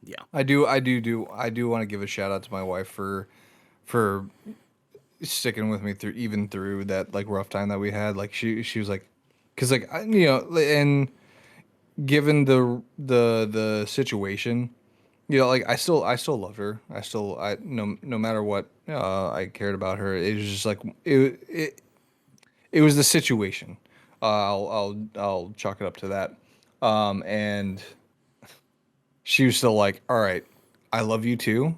Yeah. I do want to give a shout out to my wife for sticking with me through that like rough time that we had. Like she was like, because like and given the situation, you know, like I still loved her. I no matter what I cared about her. It was just like it was the situation. I'll chalk it up to that. And she was still like, all right, I love you too,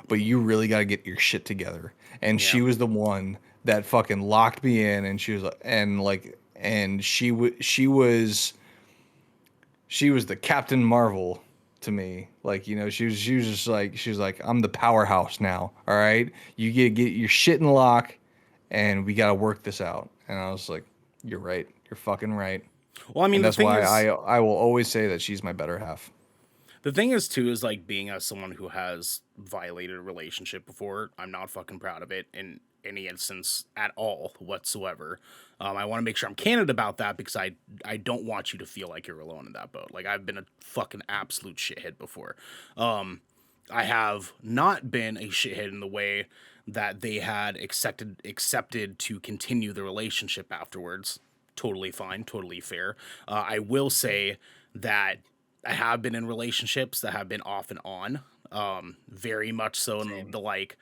but you really got to get your shit together. And Yeah. she was the one that fucking locked me in, and she was and she was the Captain Marvel to me. Like, you know, she was just like, she was like, I'm the powerhouse now. All right, you get your shit in lock, and we got to work this out. And I was like, you're right, you're fucking right. Well, I mean, And the that's thing why is, I will always say that she's my better half. the thing is too is like being as someone who has violated a relationship before. I'm not fucking proud of it in any instance at all whatsoever. I want to make sure I'm candid about that because I don't want you to feel like you're alone in that boat. Like I've been a fucking absolute shithead before. I have not been a shithead in the way that they had accepted to continue the relationship afterwards. Totally fine, totally fair. I will say that I have been in relationships that have been off and on, very much so in the like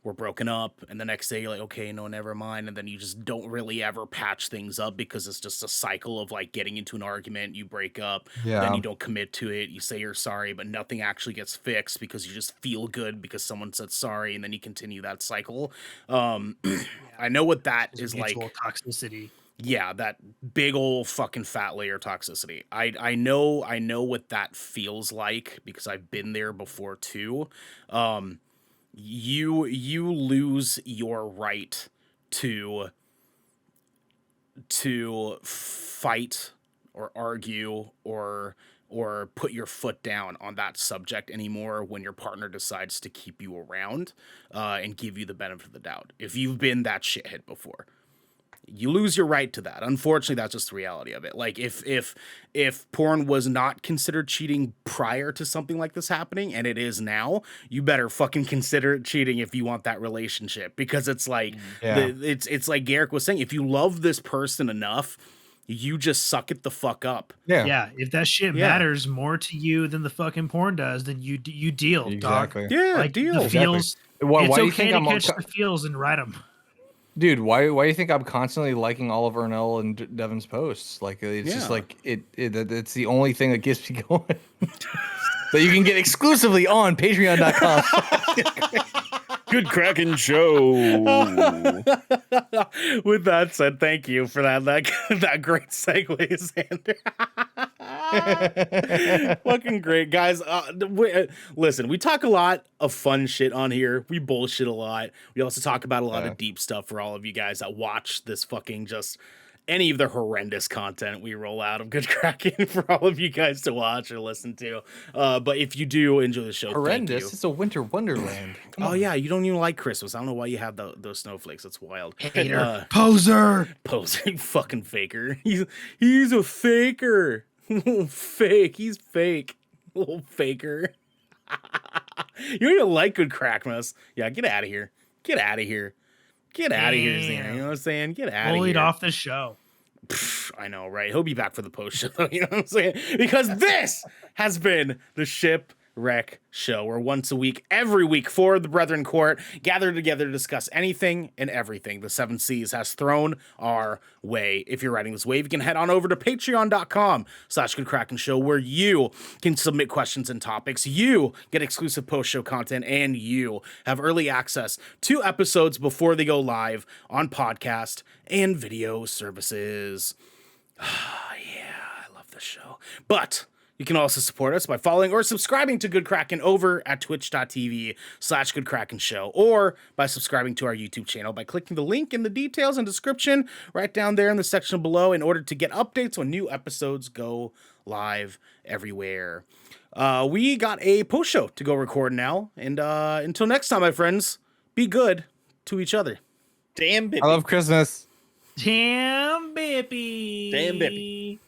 we're broken up, and the next day you're like, okay, no, never mind, and then you just don't really ever patch things up because it's just a cycle of like getting into an argument, you break up, then Yeah. you don't commit to it, you say you're sorry, but nothing actually gets fixed because you just feel good because someone said sorry, and then you continue that cycle. I know what that is Mutual like. toxicity. Yeah, that big old fucking fat layer toxicity. I know what that feels like because I've been there before too. You lose your right to fight or argue or put your foot down on that subject anymore when your partner decides to keep you around and give you the benefit of the doubt. If you've been that shithead before, you lose your right to that. Unfortunately, that's just the reality of it. Like if porn was not considered cheating prior to something like this happening, and it is now, you better fucking consider it cheating if you want that relationship, because it's like Yeah. it's like Garrick was saying, if you love this person enough, you just suck it the fuck up. Yeah. Yeah, if that shit Yeah. matters more to you than the fucking porn does, then you deal, dog. Exactly. Yeah, Like deal. the Exactly. feels. Why It's do you okay think to I'm catch the feels and write them. dude? Why do you think I'm constantly liking all of Ernell and Devin's posts? Like it's just Yeah. like it's the only thing that gets me going. That you can get exclusively on Patreon.com. Good Kraken show. With that said, thank you for that that great segue, Xander. Fucking great, guys. Listen, we talk a lot of fun shit on here. We bullshit a lot. We also talk about a lot Yeah. of deep stuff for all of you guys that watch this fucking just any of the horrendous content we roll out of Good Kraken for all of you guys to watch or listen to. But if you do enjoy the show, Horrendous. thank you. It's a winter wonderland. Come Oh on. yeah, you don't even like Christmas. I don't know why you have those snowflakes. It's wild. Hater. Poser. Posing fucking faker. He's a faker. Fake. He's fake. Little faker. You don't even like Good Crackmas. Yeah, get out of here. Get out of here. Get out of here, Xander. You know what I'm saying? Get out of here. Bullied off the show. I know, right? He'll be back for the post show, you know what I'm saying? Because this has been the Shipwreck Show, where once a week, every week, four of the Brethren Court gather together to discuss anything and everything the Seven Seas has thrown our way. If you're riding this wave, you can head on over to patreon.com/GoodKrakenShow, where you can submit questions and topics, you get exclusive post-show content, and you have early access to episodes before they go live on podcast and video services. Yeah, I love this show. But you can also support us by following or subscribing to Good Kraken over at twitch.tv/GoodKrakenShow, or by subscribing to our YouTube channel by clicking the link in the details and description right down there in the section below in order to get updates when new episodes go live everywhere. We got a post show to go record now, and until next time, my friends, be good to each other. Damn, I love Christmas. Damn, Bippy. Damn, Bippy.